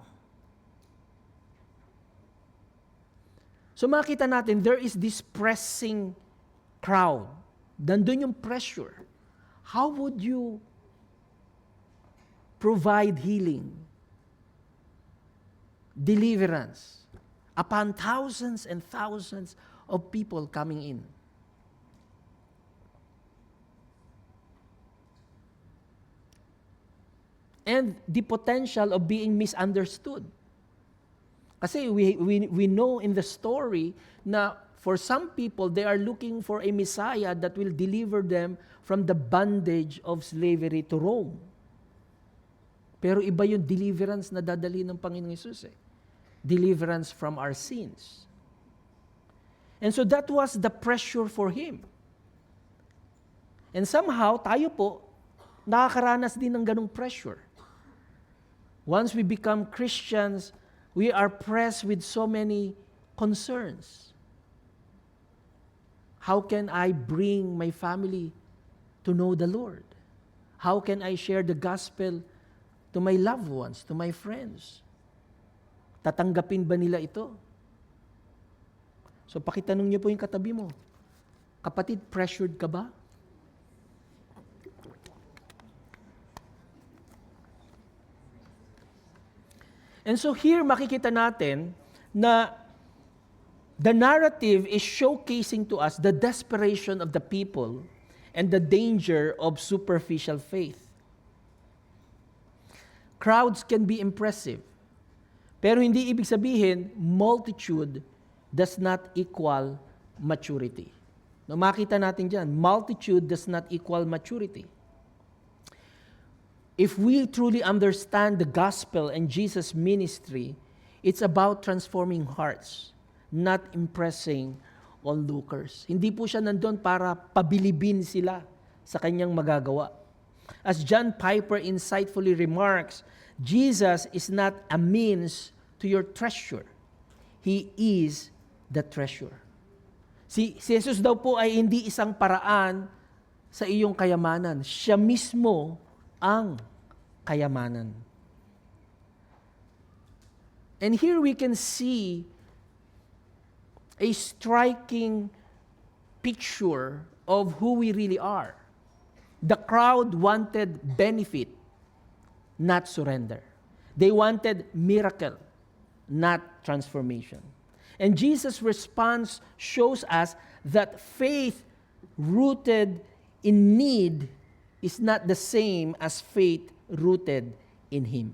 [SPEAKER 6] So makita natin, there is this pressing crowd. Nandun yung pressure. How would you provide healing, deliverance, upon thousands and thousands of people coming in? And the potential of being misunderstood. Kasi we know in the story na for some people, they are looking for a Messiah that will deliver them from the bondage of slavery to Rome. Pero iba yung deliverance na dadali ng Panginoong Hesus eh. Deliverance from our sins. And so that was the pressure for Him. And somehow, tayo po, nakakaranas din ng ganong pressure. Once we become Christians, we are pressed with so many concerns. How can I bring my family to know the Lord? How can I share the gospel to my loved ones, to my friends? Tatanggapin ba nila ito? So pakitanong niyo po yung katabi mo, kapatid, pressured ka ba? And so here makikita natin na the narrative is showcasing to us the desperation of the people and the danger of superficial faith. Crowds can be impressive, pero hindi ibig sabihin multitude does not equal maturity. No, makita natin dyan, multitude does not equal maturity. If we truly understand the gospel and Jesus' ministry, It's about transforming hearts, not impressing onlookers. Hindi po siya nandun para pabilibin sila sa kanyang magagawa. As John Piper insightfully remarks, Jesus is not a means to your treasure. He is the treasure. Si Jesus daw po ay hindi isang paraan sa iyong kayamanan. Siya mismo ang kayamanan. And here we can see a striking picture of who we really are. The crowd wanted benefit, not surrender. They wanted miracle, not transformation. And Jesus' response shows us that faith rooted in need is not the same as faith rooted in Him.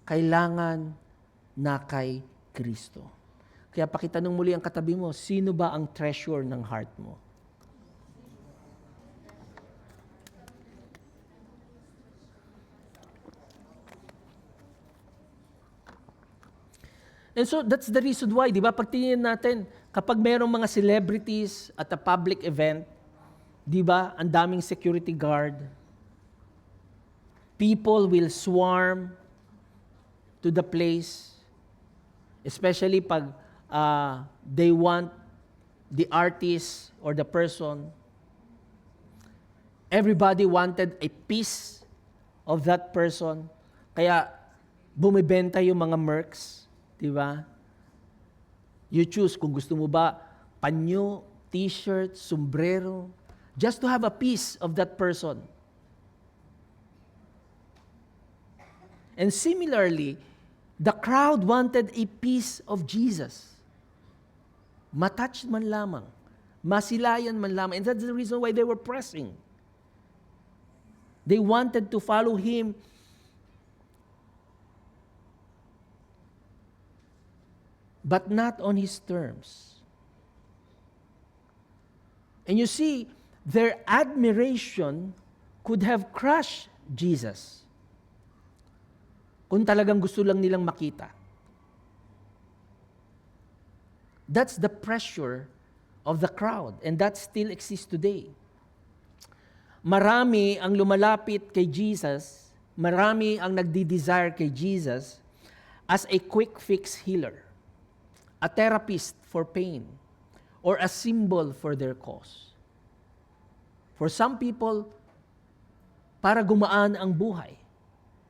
[SPEAKER 6] Kailangan na kay Kristo. Kaya pakitanong muli ang katabi mo, sino ba ang treasure ng heart mo? And so that's the reason why, di ba? Pag tingin natin, kapag mayroong mga celebrities at a public event, di ba, ang daming security guard, people will swarm to the place, especially pag they want the artist or the person. Everybody wanted a piece of that person. Kaya bumibenta yung mga mercs. Diba? You choose kung gusto mo ba panyo, t-shirt, sombrero, just to have a piece of that person. And similarly, the crowd wanted a piece of Jesus. Matouch man lamang, masilayan man lamang. And that's the reason why they were pressing. They wanted to follow Him. But not on His terms. And you see, their admiration could have crushed Jesus kung talagang gusto lang nilang makita. That's the pressure of the crowd, and that still exists today. Marami ang lumalapit kay Jesus, marami ang nagdi-desire kay Jesus as a quick fix healer, a therapist for pain, or a symbol for their cause. For some people, para gumaan ang buhay.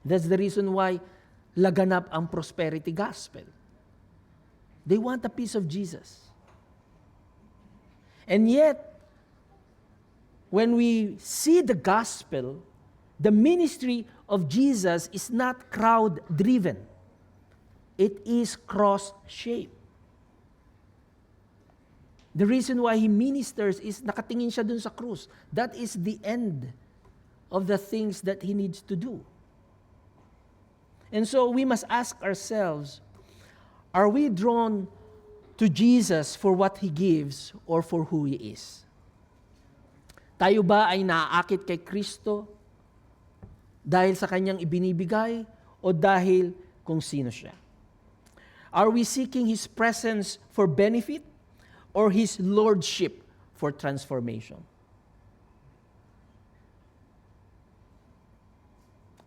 [SPEAKER 6] That's the reason why laganap ang prosperity gospel. They want a piece of Jesus. And yet, when we see the gospel, the ministry of Jesus is not crowd-driven. It is cross-shaped. The reason why He ministers is nakatingin siya dun sa krus. That is the end of the things that He needs to do. And so we must ask ourselves, are we drawn to Jesus for what He gives or for who He is? Tayo ba ay naaakit kay Kristo dahil sa Kanyang ibinibigay o dahil kung sino siya? Are we seeking His presence for benefit or His lordship for transformation?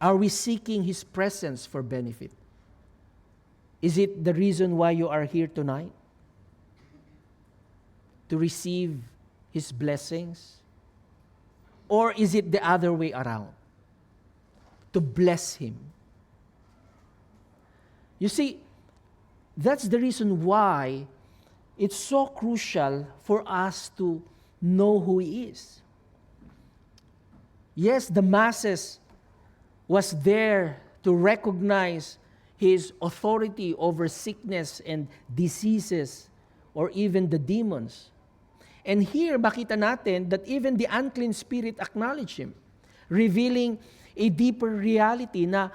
[SPEAKER 6] Are we seeking His presence for benefit? Is it the reason why you are here tonight? To receive His blessings? Or is it the other way around? To bless Him? You see, that's the reason why it's so crucial for us to know who He is. Yes, the masses was there to recognize His authority over sickness and diseases or even the demons. And here, makita natin that even the unclean spirit acknowledge Him, revealing a deeper reality na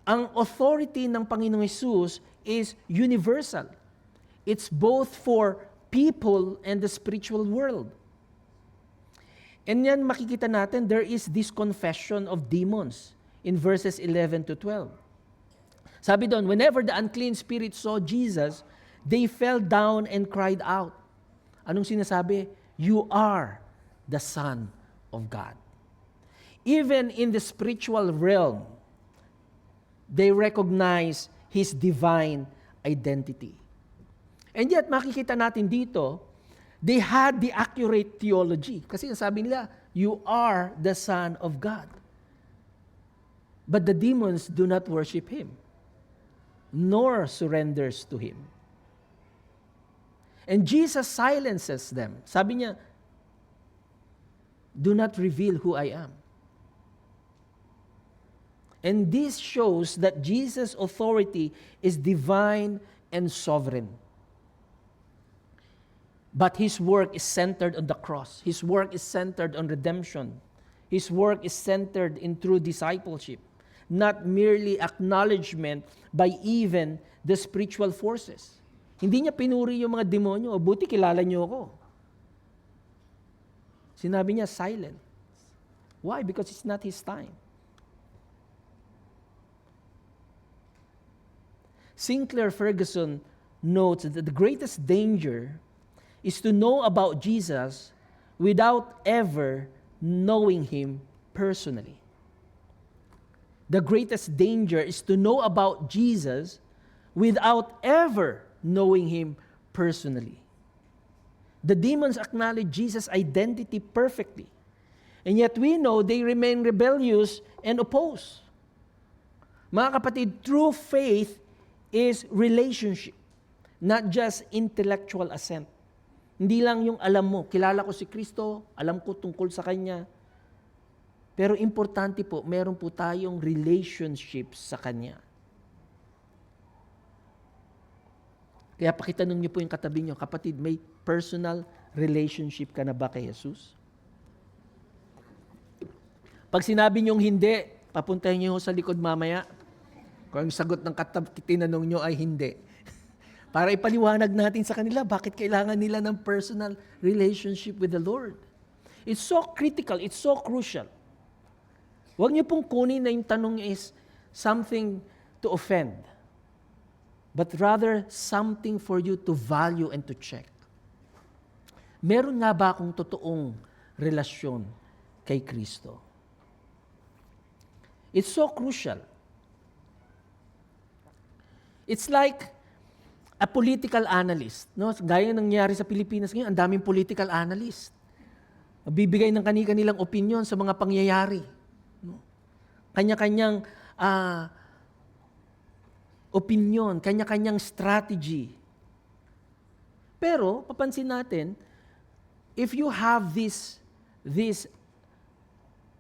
[SPEAKER 6] ang authority ng Panginoong Hesus is universal. It's both for people and the spiritual world. And yan makikita natin, there is this confession of demons in verses 11 to 12. Sabi doon, whenever the unclean spirit saw Jesus, they fell down and cried out. Anong sinasabi? You are the Son of God. Even in the spiritual realm, they recognize His divine identity. And yet, makikita natin dito, they had the accurate theology. Kasi sabi nila, you are the Son of God. But the demons do not worship Him, nor surrenders to Him. And Jesus silences them. Sabi niya, do not reveal who I am. And this shows that Jesus' authority is divine and sovereign. But His work is centered on the cross. His work is centered on redemption. His work is centered in true discipleship, not merely acknowledgement by even the spiritual forces. Hindi niya pinuri yung mga demonyo, o buti kilala niyo ako. Sinabi niya, silent. Why? Because it's not His time. Sinclair Ferguson notes that the greatest danger is to know about Jesus without ever knowing Him personally. The greatest danger is to know about Jesus without ever knowing Him personally. The demons acknowledge Jesus' identity perfectly, and yet we know they remain rebellious and oppose. Mga kapatid, true faith is relationship, not just intellectual assent. Hindi lang yung alam mo, kilala ko si Kristo, alam ko tungkol sa Kanya. Pero importante po, meron po tayong relationship sa Kanya. Kaya pakitanong niyo po yung katabi niyo, kapatid, may personal relationship ka na ba kay Jesus? Pag sinabi niyong hindi, papuntahin niyo sa likod mamaya. Kung ang sagot ng tinanong niyo ay hindi. Para ipaliwanag natin sa kanila bakit kailangan nila ng personal relationship with the Lord. It's so critical, it's so crucial. Huwag niyo pong kunin na yung tanong is something to offend, but rather something for you to value and to check. Meron nga ba akong totoong relasyon kay Kristo? It's so crucial. It's like a political analyst. No? Gaya ng nangyari sa Pilipinas ngayon, ang daming political analyst. Bibigay ng kanilang opinion sa mga pangyayari. No? Kanya-kanyang opinion, kanya-kanyang strategy. Pero, papansin natin, if you have this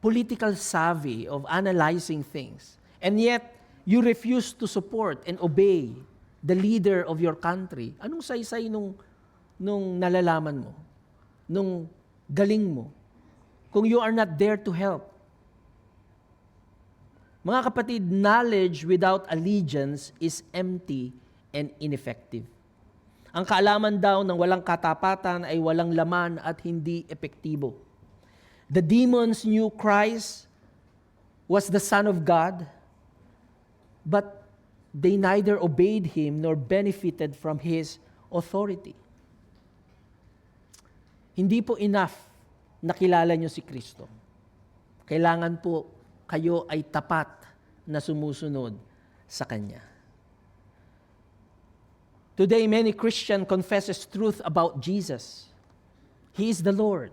[SPEAKER 6] political savvy of analyzing things, and yet you refuse to support and obey the leader of your country, anong saysay nung nalalaman mo? Nung galing mo? Kung you are not there to help. Mga kapatid, knowledge without allegiance is empty and ineffective. Ang kaalaman daw ng walang katapatan ay walang laman at hindi epektibo. The demons knew Christ was the Son of God, but they neither obeyed Him nor benefited from His authority. Hindi po enough na kilala nyo si Kristo. Kailangan po kayo ay tapat na sumusunod sa Kanya. Today, many Christians confesses truth about Jesus. He is the Lord.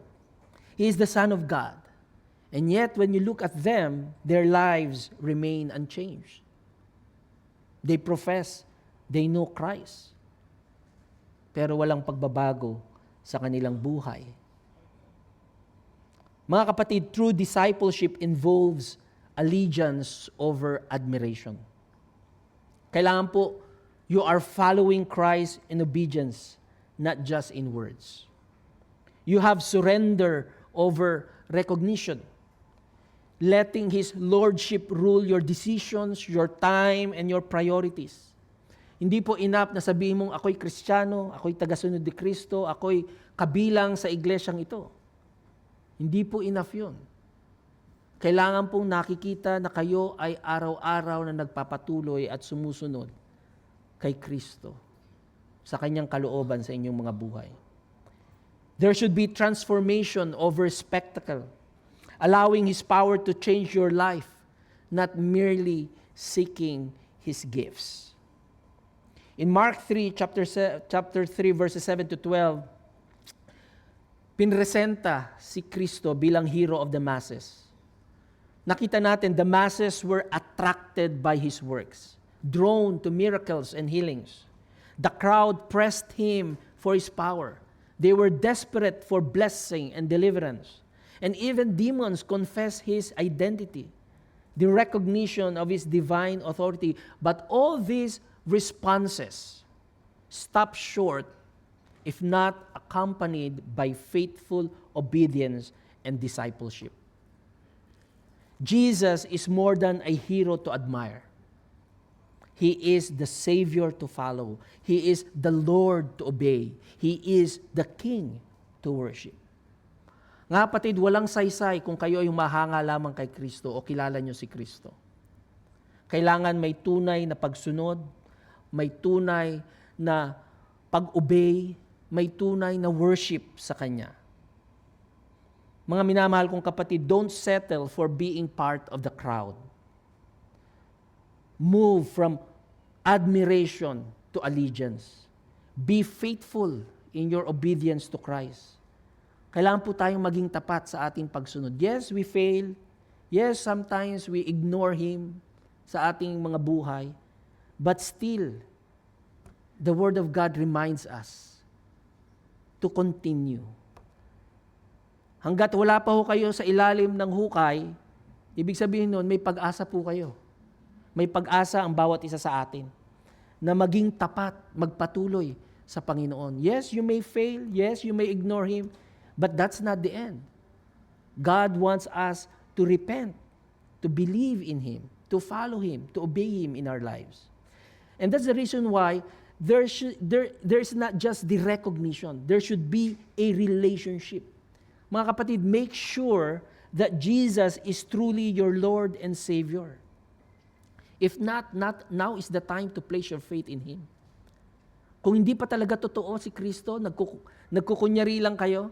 [SPEAKER 6] He is the Son of God. And yet, when you look at them, their lives remain unchanged. They profess they know Christ. Pero walang pagbabago sa kanilang buhay. Mga kapatid, true discipleship involves allegiance over admiration. Kailangan po, you are following Christ in obedience, not just in words. You have surrender over recognition, letting His Lordship rule your decisions, your time, and your priorities. Hindi po enough na sabihin mong ako'y Kristiyano, ako'y tagasunod ni Kristo, ako'y kabilang sa iglesyang ito. Hindi po enough yun. Kailangan pong nakikita na kayo ay araw-araw na nagpapatuloy at sumusunod kay Kristo sa kanyang kalooban sa inyong mga buhay. There should be transformation over spectacle, allowing His power to change your life, not merely seeking His gifts. In Mark 3, chapter 3, verses 7 to 12, pinresenta si Kristo bilang hero of the masses. Nakita natin, the masses were attracted by His works, drawn to miracles and healings. The crowd pressed Him for His power. They were desperate for blessing and deliverance. And even demons confessed His identity, the recognition of His divine authority. But all these responses stopped short if not accompanied by faithful obedience and discipleship. Jesus is more than a hero to admire. He is the Savior to follow. He is the Lord to obey. He is the King to worship. Nga kapatid, walang saysay kung kayo ay humahanga lamang kay Kristo o kilala nyo si Kristo. Kailangan may tunay na pagsunod, may tunay na pag-obey, may tunay na worship sa Kanya. Mga minamahal kong kapatid, don't settle for being part of the crowd. Move from admiration to allegiance. Be faithful in your obedience to Christ. Kailangan po tayong maging tapat sa ating pagsunod. Yes, we fail. Yes, sometimes we ignore Him sa ating mga buhay. But still, the Word of God reminds us to continue. Hanggat wala pa ho kayo sa ilalim ng hukay, ibig sabihin nun, may pag-asa po kayo. May pag-asa ang bawat isa sa atin na maging tapat, magpatuloy sa Panginoon. Yes, you may fail. Yes, you may ignore Him. But that's not the end. God wants us to repent, to believe in Him, to follow Him, to obey Him in our lives. And that's the reason why there's not just the recognition. There should be a relationship. Mga kapatid, make sure that Jesus is truly your Lord and Savior. If not now is the time to place your faith in Him. Kung hindi pa talaga totoo si Kristo, nagkukunyari lang kayo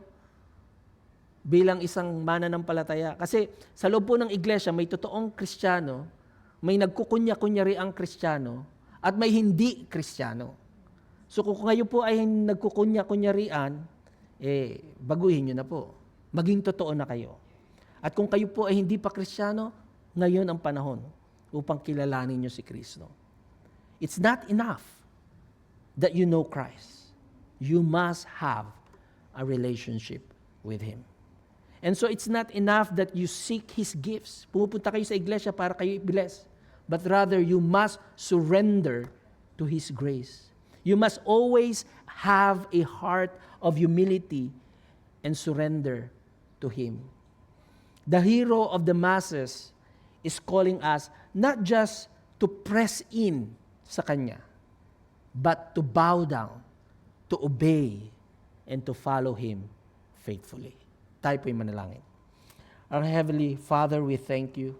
[SPEAKER 6] bilang isang mananampalataya. Kasi sa loob po ng iglesia, may totoong Kristiyano, may nagkukunya-kunyari ang Kristiyano, at may hindi Kristiyano. So kung kayo po ay nagkukunya-kunyarian, baguhin nyo na po. Maging totoo na kayo. At kung kayo po ay hindi pa Kristiyano, ngayon ang panahon upang kilalanin nyo si Kristo. It's not enough that you know Christ. You must have a relationship with Him. And so it's not enough that you seek His gifts. Pumupunta kayo sa iglesia para kayo i-bless. But rather, you must surrender to His grace. You must always have a heart of humility and surrender to Him. The hero of the masses is calling us not just to press in sa Kanya, but to bow down, to obey, and to follow Him faithfully. Tayo po'y manalangin. Our Heavenly Father, we thank You.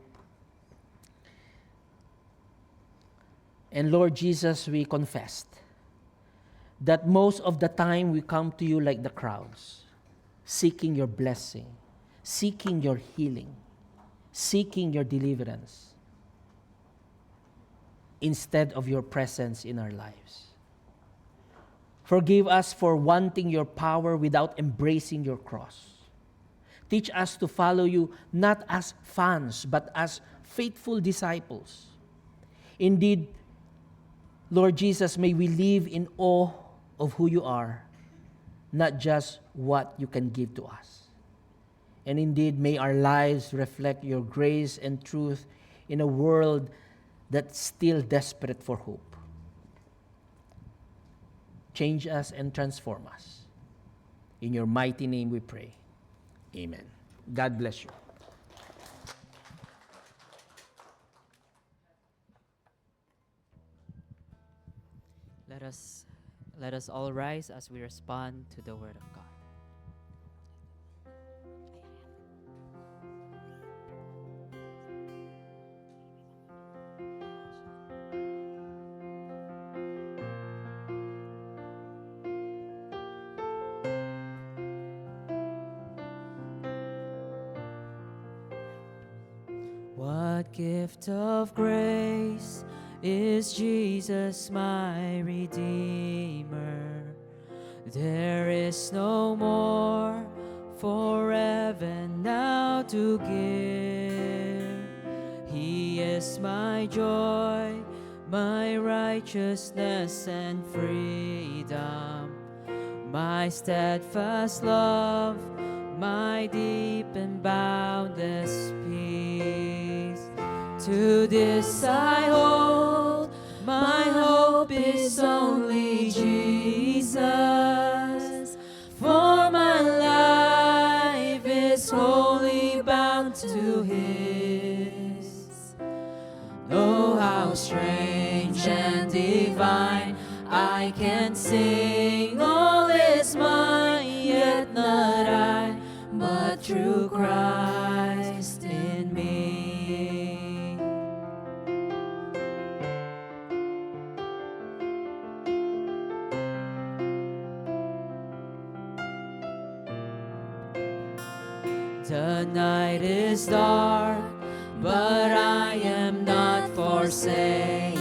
[SPEAKER 6] And Lord Jesus, we confessed that most of the time we come to You like the crowds, seeking Your blessing, seeking Your healing, seeking Your deliverance, instead of Your presence in our lives. Forgive us for wanting Your power without embracing Your cross. Teach us to follow You not as fans, but as faithful disciples. Indeed, Lord Jesus, may we live in awe of who You are, not just what You can give to us. And indeed, may our lives reflect Your grace and truth in a world that's still desperate for hope. Change us and transform us. In Your mighty name we pray. Amen. God bless you.
[SPEAKER 3] Let us all rise as we respond to the Word of God. Gift of grace is Jesus my Redeemer. There is no more for heaven now to give. He is my joy, my righteousness and freedom, my steadfast love, my deep and boundless peace. To this I hold, my hope is only Jesus. For my life is wholly bound to His. Oh, how strange and divine, I can sing all is mine, yet not I, but through Christ in me. The night is dark, but I am not forsaken.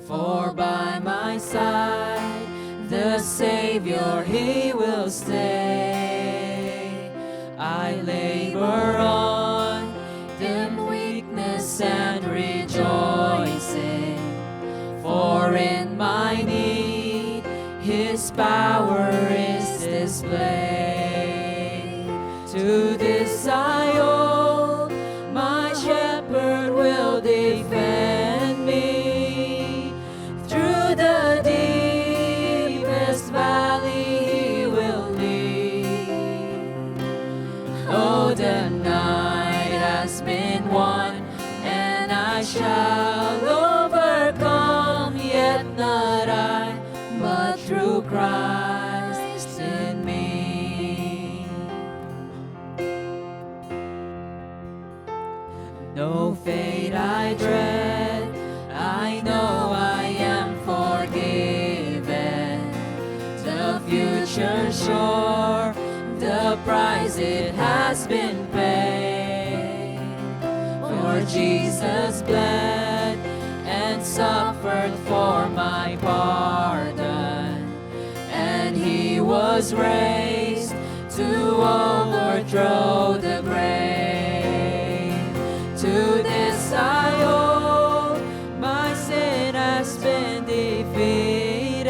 [SPEAKER 3] For by my side, the Savior, He will stay. I labor on in weakness and rejoicing, for in my need, His power is displayed. To this I hold, my shepherd will defend me. Through the deepest valley He will lead. Oh, the night has been won, and I shall overcome, yet not I, but through Christ in me. No fate I dread, I know I am forgiven. The future sure, the price it has been paid. For Jesus bled and suffered for my pardon, and He was raised to overthrow the grave. To this I hold, my sin has been defeated.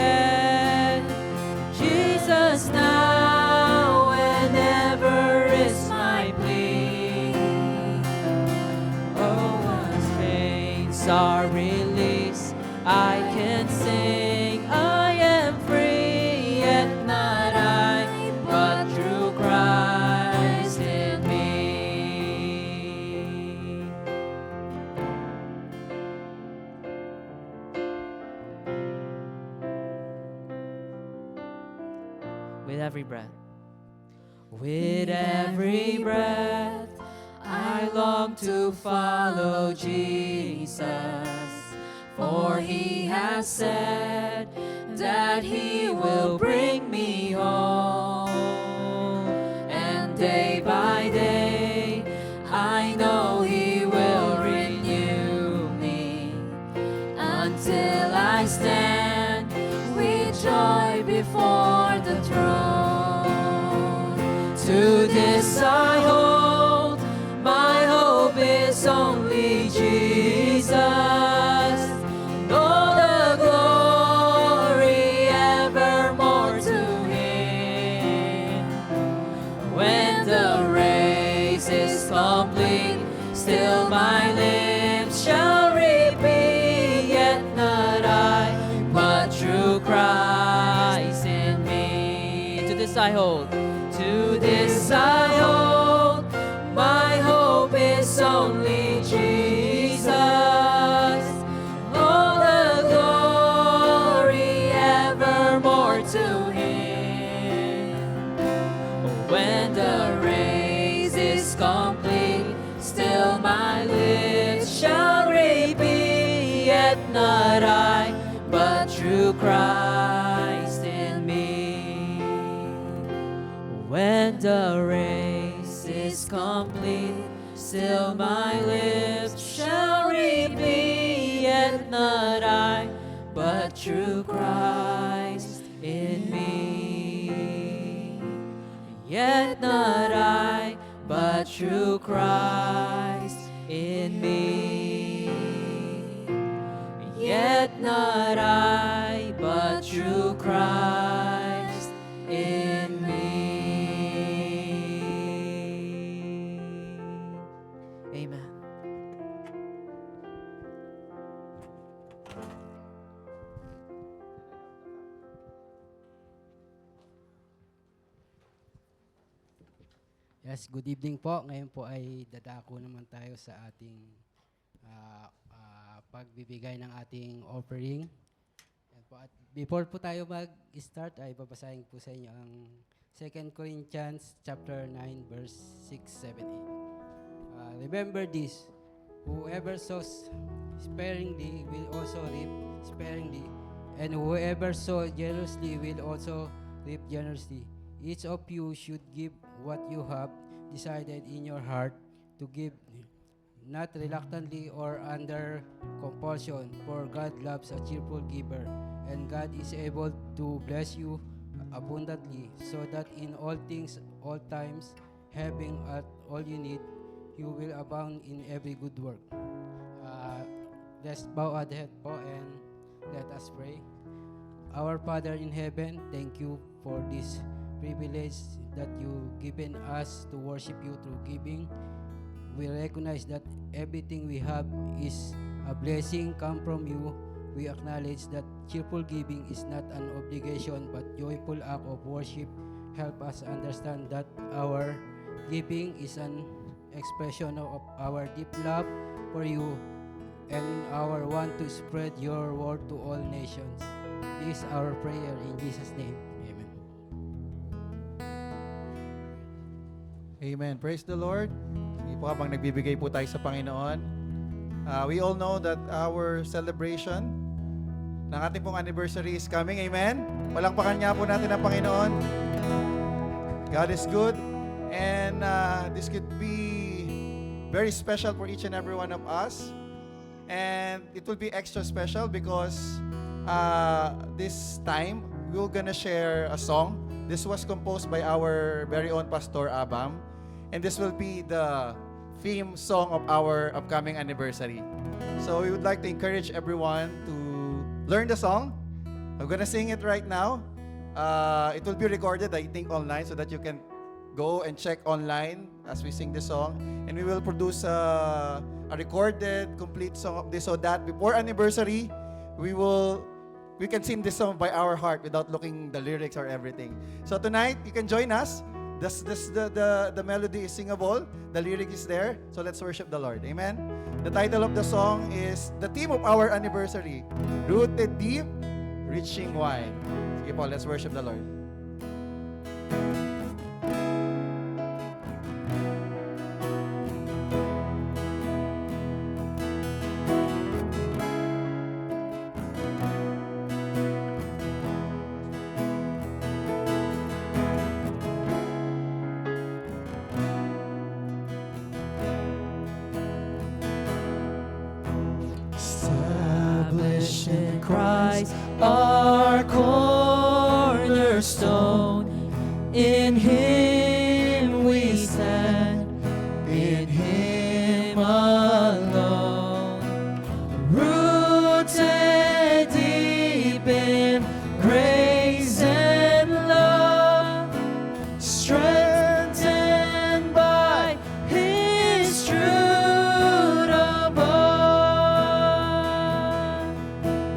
[SPEAKER 3] Jesus now and ever is my plea. Oh, once chains are released, I can sing, I am free, yet not I, but through Christ in me. With every breath. With every breath, I long to follow Jesus, for He has said that He will bring me home. And day by day, I know He will renew me until I stand with joy before the throne. To this I hold, my hope is only Jesus. All the glory evermore to Him. When the race is complete, still my lips shall repeat, yet not I, but through Christ in me. To this I hold. To this I hold, my hope is only Jesus. All the glory evermore to Him. When the race is complete, still my lips shall repeat, yet not I, but through Christ in me. When the race is complete, still my lips shall repeat, yet not I, but through Christ in me. Yet not I, but through Christ in me. Yet not I, but through Christ in me. Amen.
[SPEAKER 7] Yes, good evening po. Ngayon po ay dadako naman tayo sa ating pagbibigay ng ating offering. Yan po. At before po tayo mag-start, ay babasahin po sa inyo ang 2 Corinthians chapter 9, verse 6, 7, 8. Remember this, whoever sows sparingly will also reap sparingly, and whoever sows generously will also reap generously. Each of you should give what you have decided in your heart to give, not reluctantly or under compulsion, for God loves a cheerful giver, and God is able to bless you abundantly, so that in all things, all times, having all you need, you will abound in every good work. Let's bow our head po and let us pray. Our Father in heaven, thank you for this privilege that you given us to worship you through giving. We recognize that everything we have is a blessing come from you. We acknowledge that cheerful giving is not an obligation but joyful act of worship. Help us understand that our giving is an expression of our deep love for you and our want to spread your word to all nations. This is our prayer in Jesus' name. Amen.
[SPEAKER 8] Amen. Praise the Lord. Hindi po habang nagbibigay po tayo sa Panginoon. We all know that our celebration ng ating pong anniversary is coming. Amen. Palakpakan niya po natin ang Panginoon. God is good. And this could be very special for each and every one of us. And it will be extra special because this time we're gonna share a song. This was composed by our very own Pastor Abam. And this will be the theme song of our upcoming anniversary. So we would like to encourage everyone to learn the song. I'm gonna sing it right now. It will be recorded, I think, online so that you can go and check online as we sing the song. And we will produce a recorded, complete song of this so that before anniversary, we can sing this song by our heart without looking the lyrics or everything. So tonight, you can join us. The melody is singable. The lyric is there. So let's worship the Lord. Amen. The title of the song is the theme of our anniversary, Rooted Deep, Reaching Wide. Sige po, let's worship the Lord.
[SPEAKER 3] Established in Christ, our cornerstone. In Him we stand, in Him alone. Rooted deep in grace and love, strengthened by His truth above.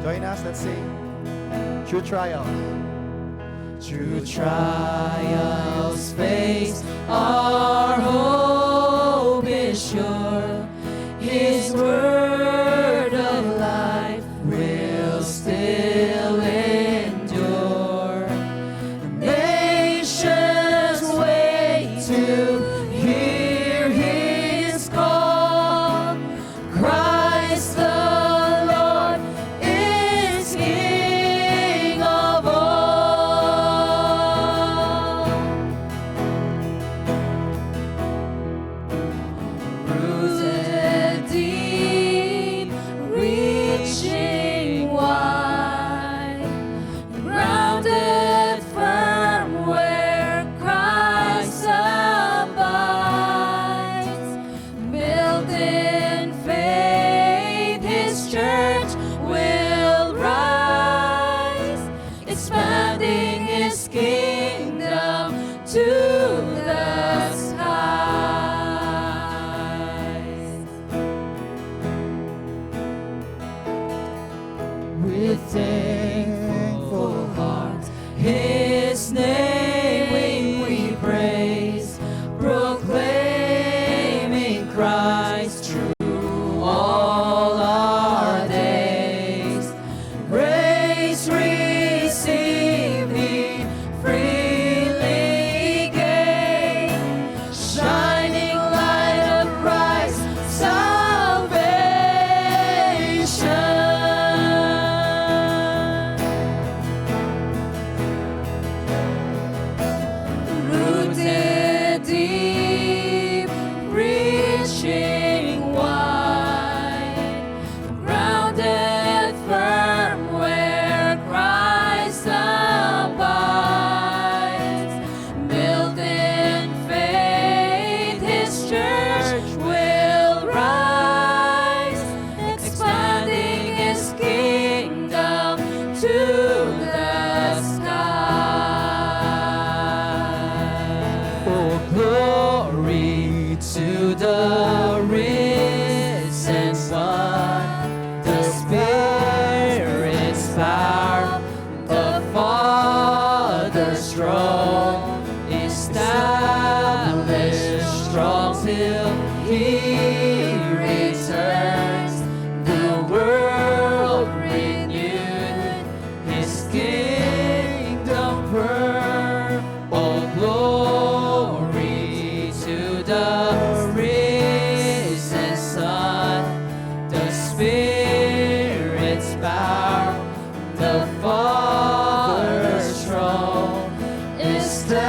[SPEAKER 8] Join us, let's sing. True trials.
[SPEAKER 3] Through trials faced, our hope is sure. His word of life will still endure. Nations wait to hear His call. Christ the Lord is King of all.
[SPEAKER 4] with thankful hearts. His name we praise, proclaiming Christ through all our days. Grace received He freely gave, shining light of Christ's salvation. Rooted deep, reaching wide, grounded firm where Christ abides. Built in faith, His church will rise, expanding His kingdom to the sky. Oh, glory to the risen Son, the Spirit's power, the Father's throne, established strong till He returns. The world renewed, His kingdom firm. All glory to the risen Son, the Spirit's power, the Father's throne, established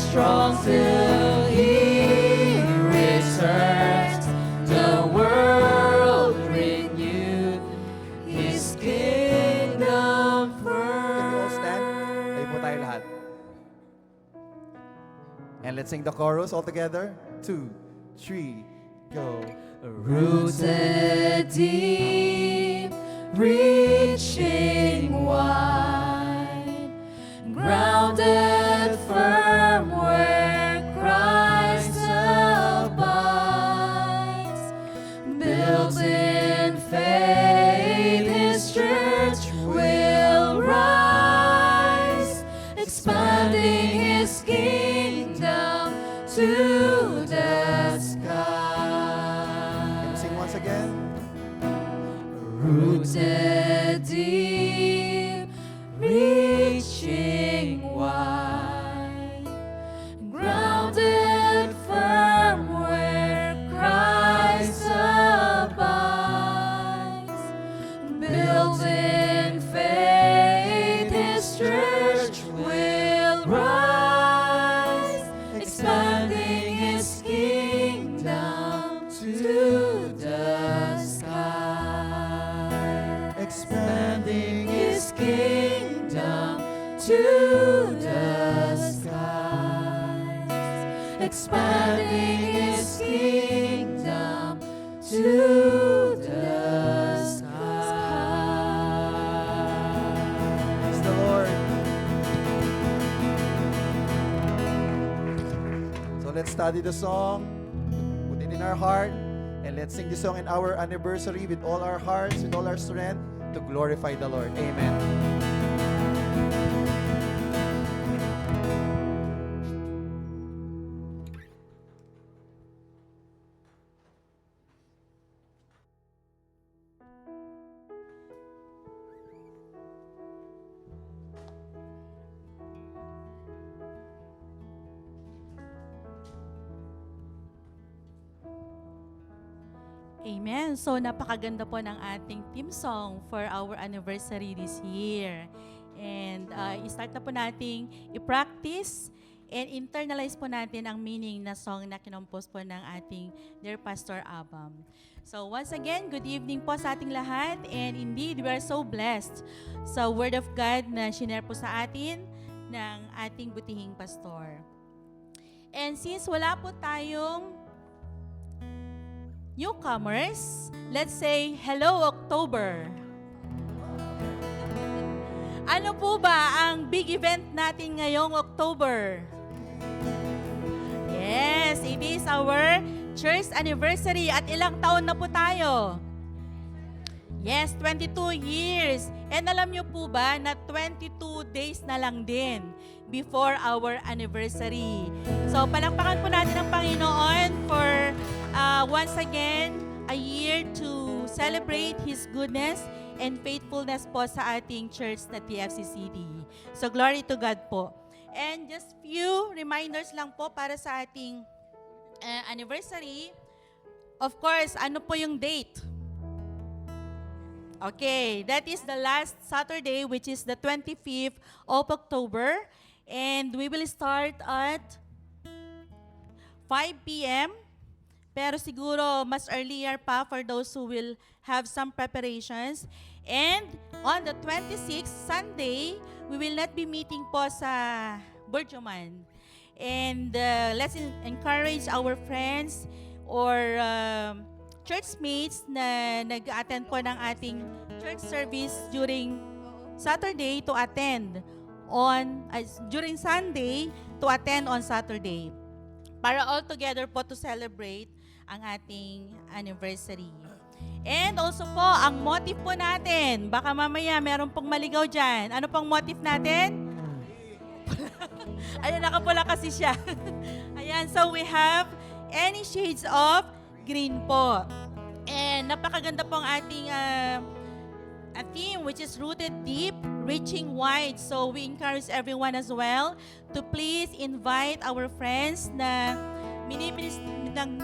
[SPEAKER 4] strong till He returns. The world renewed, His kingdom firm.
[SPEAKER 8] Can we all stand? Tayo po tayo lahat. And let's sing the chorus all together. 2, 3, go.
[SPEAKER 4] Rooted deep, reaching wide, grounded firm where Christ abides. Built in faith, His church will rise, expanding His kingdom to the sky.
[SPEAKER 8] Can we sing once again?
[SPEAKER 4] Rooted deep, reaching wide, grounded firm where Christ abides. Built in faith, His church will rise, expanding His kingdom to the sky.
[SPEAKER 8] Expanding
[SPEAKER 4] His kingdom to the skies, expanding His kingdom to the skies.
[SPEAKER 8] Praise the Lord. So let's study the song, put it in our heart, and let's sing the song in our anniversary with all our hearts, with all our strength, to glorify the Lord. Amen.
[SPEAKER 9] Amen. So napakaganda po ng ating theme song for our anniversary this year. And i-start na po nating i-practice and internalize po natin ang meaning na song na kinompose po ng ating dear Pastor Abam. So once again, good evening po sa ating lahat, and indeed we are so blessed sa Word of God na shinare po sa atin ng ating butihing pastor. And since wala po tayong newcomers, let's say, hello October. Ano po ba ang big event natin ngayong October? Yes, it is our church anniversary. At ilang taon na po tayo? Yes, 22 years. And alam nyo po ba na 22 days na lang din before our anniversary. So, palakpakan po natin ang Panginoon for once again, a year to celebrate His goodness and faithfulness po sa ating church na TFCCD. So, glory to God po. And just few reminders lang po para sa ating anniversary. Of course, ano po yung date? Okay, that is the last Saturday, which is the 25th of October. And we will start at 5 p.m. Pero siguro mas earlier pa for those who will have some preparations. And on the 26th, Sunday, we will not be meeting po sa Burjuman. And let's encourage our friends or church mates na nag-attend po ng ating church service during Saturday to attend during Sunday to attend on Saturday. Para all together po to celebrate ang ating anniversary. And also po, ang motive po natin, baka mamaya meron pong maligaw dyan. Ano pong motive natin? Ayan, nakapula kasi siya. Ayan, so we have any shades of green po. And napakaganda pong ating a theme which is rooted deep, reaching wide. So we encourage everyone as well to please invite our friends na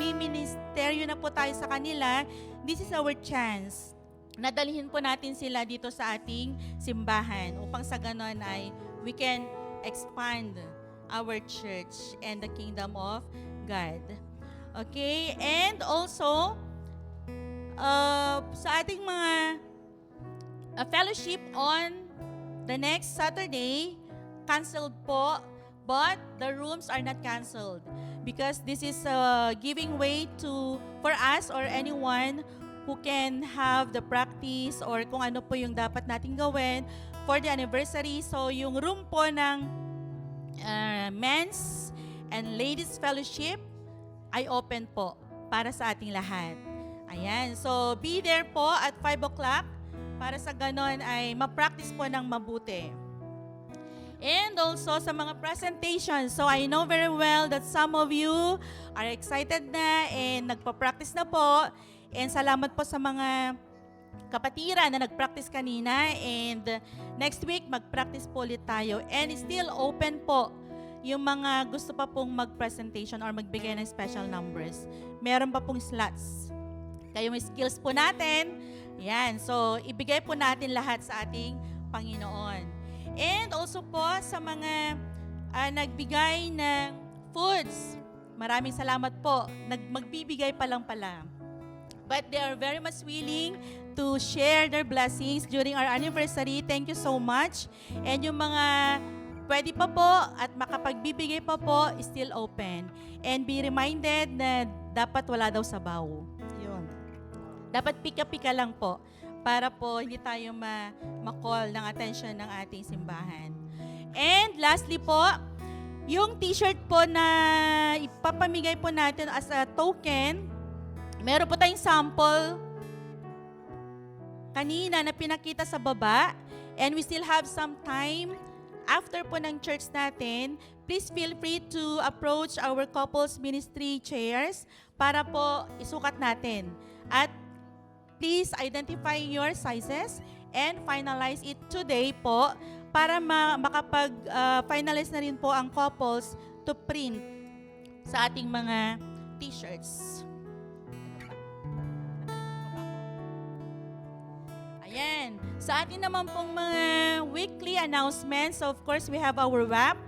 [SPEAKER 9] ministeryo na po tayo sa kanila. This is our chance. Nadalhin po natin sila dito sa ating simbahan upang sa ganon ay we can expand our church and the kingdom of God. Okay? And also, sa ating mga fellowship on the next Saturday, canceled po, but the rooms are not canceled because this is giving way for us or anyone who can have the practice or kung ano po yung dapat nating gawin for the anniversary. So, yung room po ng men's and ladies fellowship ay open po para sa ating lahat. Ayan. So, be there po at 5 o'clock para sa ganon ay ma-practice po ng mabuti. And also sa mga presentations. So, I know very well that some of you are excited na and nagpa-practice na po. And salamat po sa mga kapatiran na nag-practice kanina. And next week, mag-practice po ulit tayo. And still open po yung mga gusto pa pong mag-presentation or magbigay ng special numbers. Meron pa pong slots. Kayo may skills po natin. Yan. So, ibigay po natin lahat sa ating Panginoon. And also po sa mga nagbigay ng foods. Maraming salamat po. Magbibigay pa lang pala. But they are very much willing to share their blessings during our anniversary. Thank you so much. And yung mga pwede pa po at makapagbibigay pa po is still open. And be reminded na dapat wala daw sabaw. Yun. Dapat pika-pika lang po para po hindi tayo ma-call ng attention ng ating simbahan. And lastly po, yung t-shirt po na ipapamigay po natin as a token, meron po tayong sample kanina na pinakita sa baba. And we still have some time after po ng church natin. Please feel free to approach our couples ministry chairs para po isukat natin. At please identify your sizes and finalize it today po para makapag-finalize na rin po ang couples to print sa ating mga t-shirts. Ayan. Sa atin naman pong mga weekly announcements, of course, we have our WAP,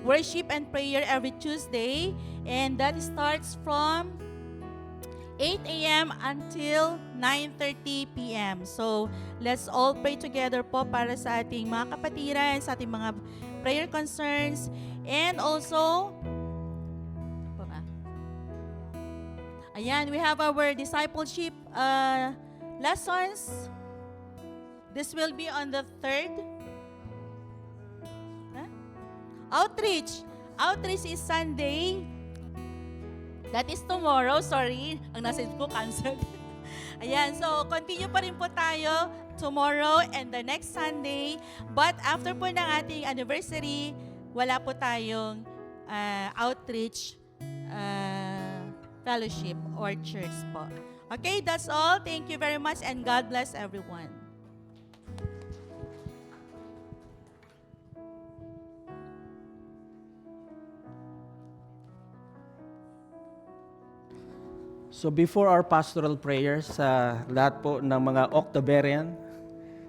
[SPEAKER 9] Worship and Prayer every Tuesday, and that starts from 8 a.m. until 9:30 p.m. So, let's all pray together po para sa ating mga kapatiran, sa ating mga prayer concerns, and also, ayan, we have our discipleship lessons. This will be on the 3rd. Outreach. Outreach is Sunday. That is tomorrow. Sorry. Ang nasa ko, canceled. Ayan, so continue pa rin po tayo tomorrow and the next Sunday. But after po ng ating anniversary, wala po tayong outreach fellowship or church po. Okay, that's all. Thank you very much and God bless everyone.
[SPEAKER 6] So before our pastoral prayers, sa lahat po ng mga Octoberian,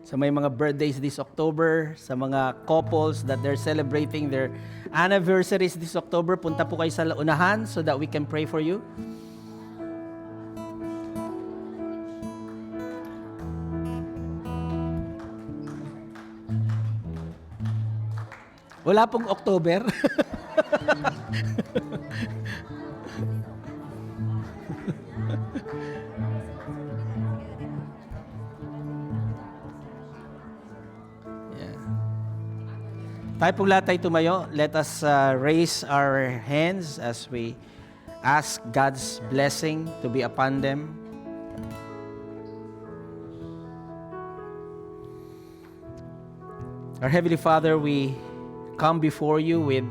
[SPEAKER 6] sa may mga birthdays this October, sa mga couples that they're celebrating their anniversaries this October, punta po kayo sa unahan so that we can pray for you. Wala pong October. Tayo pong lahat tayo tumayo. Let us raise our hands as we ask God's blessing to be upon them. Our Heavenly Father, we come before you with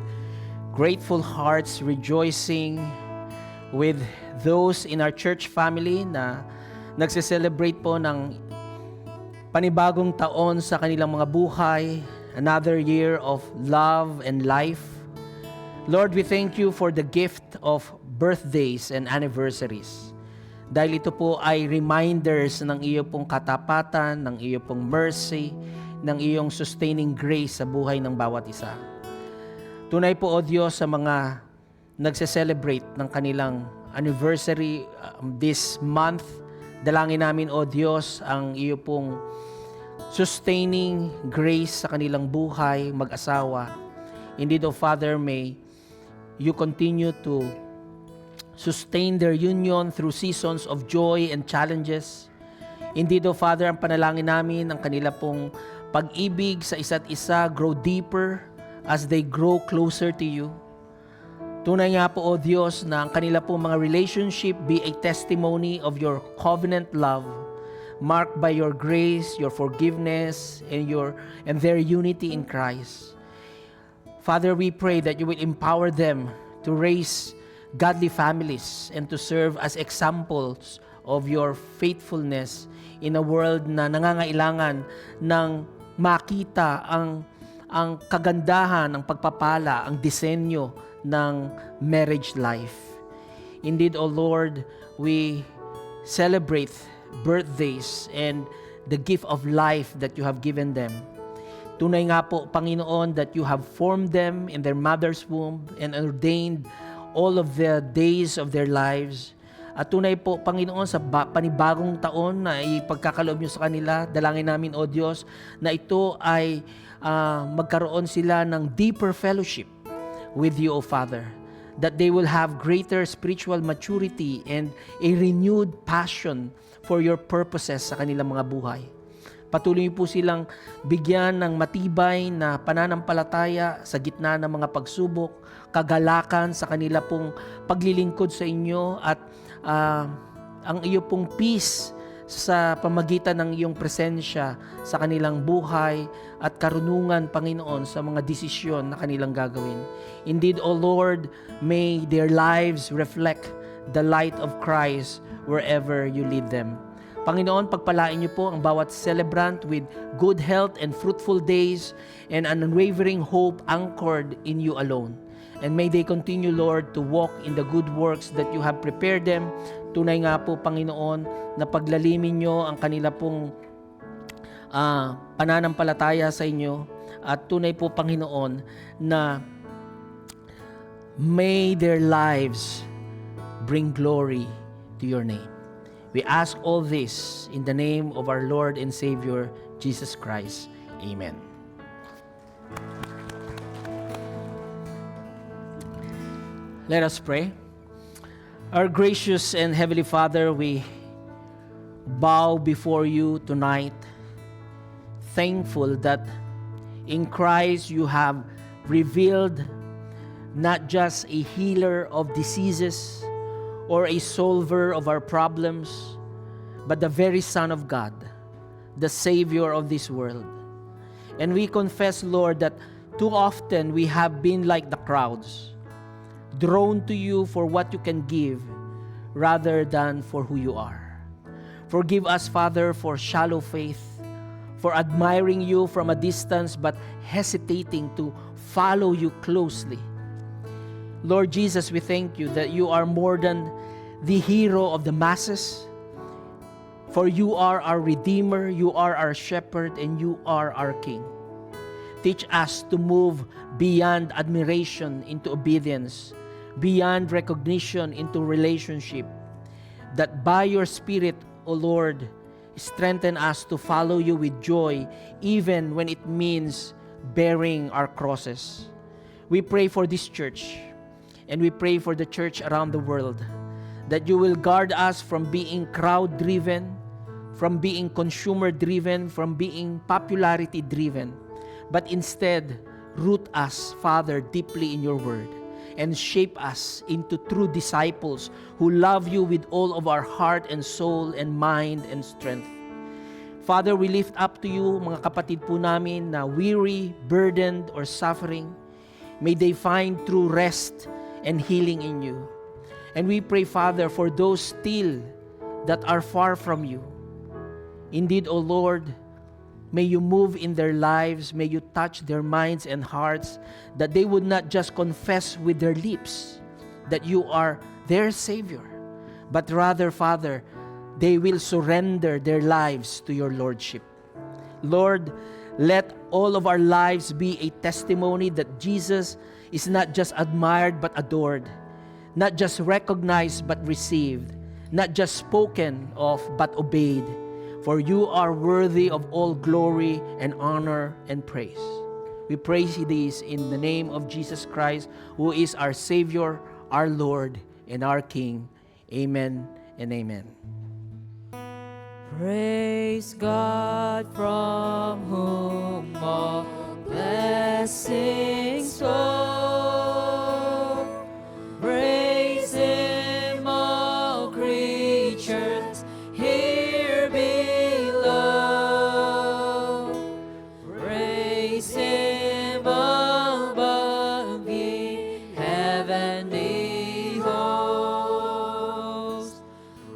[SPEAKER 6] grateful hearts, rejoicing with those in our church family na nagse-celebrate po ng panibagong taon sa kanilang mga buhay. Another year of love and life. Lord, we thank you for the gift of birthdays and anniversaries. Dahil ito po ay reminders ng iyo pong katapatan, ng iyo pong mercy, ng iyong sustaining grace sa buhay ng bawat isa. Tunay po, O Diyos, sa mga nagse-celebrate ng kanilang anniversary this month, dalangin namin, O Diyos, ang iyo pong sustaining grace sa kanilang buhay, mag-asawa. Indeed, O Father, may you continue to sustain their union through seasons of joy and challenges. Indeed, O Father, ang panalangin namin, ang kanila pong pag-ibig sa isa't isa grow deeper as they grow closer to you. Tunay nga po, O Diyos, na ang kanila pong mga relationship be a testimony of your covenant love, marked by your grace, your forgiveness, and their unity in Christ. Father, we pray that you will empower them to raise godly families and to serve as examples of your faithfulness in a world na nangangailangan ng makita ang kagandahan, ang pagpapala, ang disenyo ng marriage life. Indeed, O Lord, we celebrate birthdays and the gift of life that you have given them. Tunay nga po, Panginoon, that you have formed them in their mother's womb and ordained all of the days of their lives. At tunay po, Panginoon, sa panibagong taon na ipagkakaloob nyo sa kanila, dalangin namin, O Diyos, na ito ay magkaroon sila ng deeper fellowship with you, O Father. That they will have greater spiritual maturity and a renewed passion for your purposes sa kanilang mga buhay. Patuloy po silang bigyan ng matibay na pananampalataya sa gitna ng mga pagsubok, kagalakan sa kanila pong paglilingkod sa inyo at ang iyo pong peace sa pamagitan ng iyong presensya sa kanilang buhay at karunungan, Panginoon, sa mga desisyon na kanilang gagawin. Indeed, O Lord, may their lives reflect the light of Christ wherever you lead them. Panginoon, pagpalain niyo po ang bawat celebrant with good health and fruitful days and an unwavering hope anchored in you alone. And may they continue, Lord, to walk in the good works that you have prepared them. Tunay nga po, Panginoon, na paglalimin niyo ang kanila pong pananampalataya sa inyo. At tunay po, Panginoon, na may their lives bring glory to your name. We ask all this in the name of our Lord and Savior, Jesus Christ. Amen. Let us pray. Our gracious and Heavenly Father, we bow before you tonight, thankful that in Christ you have revealed not just a healer of diseases or a solver of our problems, but the very Son of God, the Savior of this world. And we confess, Lord, that too often we have been like the crowds, drawn to you for what you can give rather than for who you are. Forgive us, Father, for shallow faith, for admiring you from a distance but hesitating to follow you closely. Lord Jesus, we thank you that you are more than the hero of the masses, for you are our Redeemer, you are our Shepherd, and you are our King. Teach us to move beyond admiration into obedience, beyond recognition into relationship, that by your Spirit, O Lord, strengthen us to follow you with joy, even when it means bearing our crosses. We pray for this church, and we pray for the church around the world, that you will guard us from being crowd-driven, from being consumer-driven, from being popularity-driven, but instead, root us, Father, deeply in your word, and shape us into true disciples who love you with all of our heart and soul and mind and strength. Father, we lift up to you mga kapatid po namin na weary, burdened, or suffering. May they find true rest and healing in you. And we pray, Father, for those still that are far from you. Indeed, O Lord, may you move in their lives, may you touch their minds and hearts, that they would not just confess with their lips that you are their Savior, but rather, Father, they will surrender their lives to your Lordship. Lord, let all of our lives be a testimony that Jesus is not just admired but adored, not just recognized but received, not just spoken of but obeyed. For you are worthy of all glory and honor and praise. We praise these in the name of Jesus Christ, who is our Savior, our Lord, and our King. Amen and amen.
[SPEAKER 3] Praise God, from whom all blessings flow. Praise Him, all creatures here below. Praise Him above, ye heavenly hosts.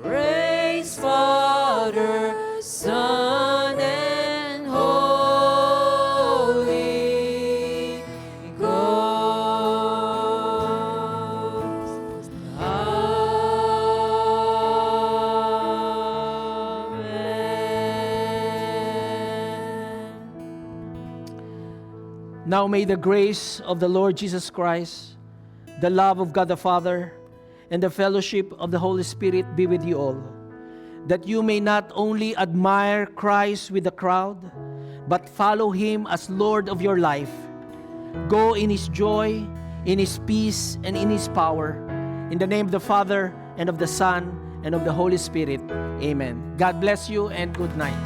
[SPEAKER 3] Praise Father, Son, and Holy Ghost. Amen.
[SPEAKER 6] Now may the grace of the Lord Jesus Christ, the love of God the Father, and the fellowship of the Holy Spirit be with you all, that you may not only admire Christ with the crowd, but follow Him as Lord of your life. Go in His joy, in His peace, and in His power. In the name of the Father, and of the Son, and of the Holy Spirit. Amen. God bless you, and good night.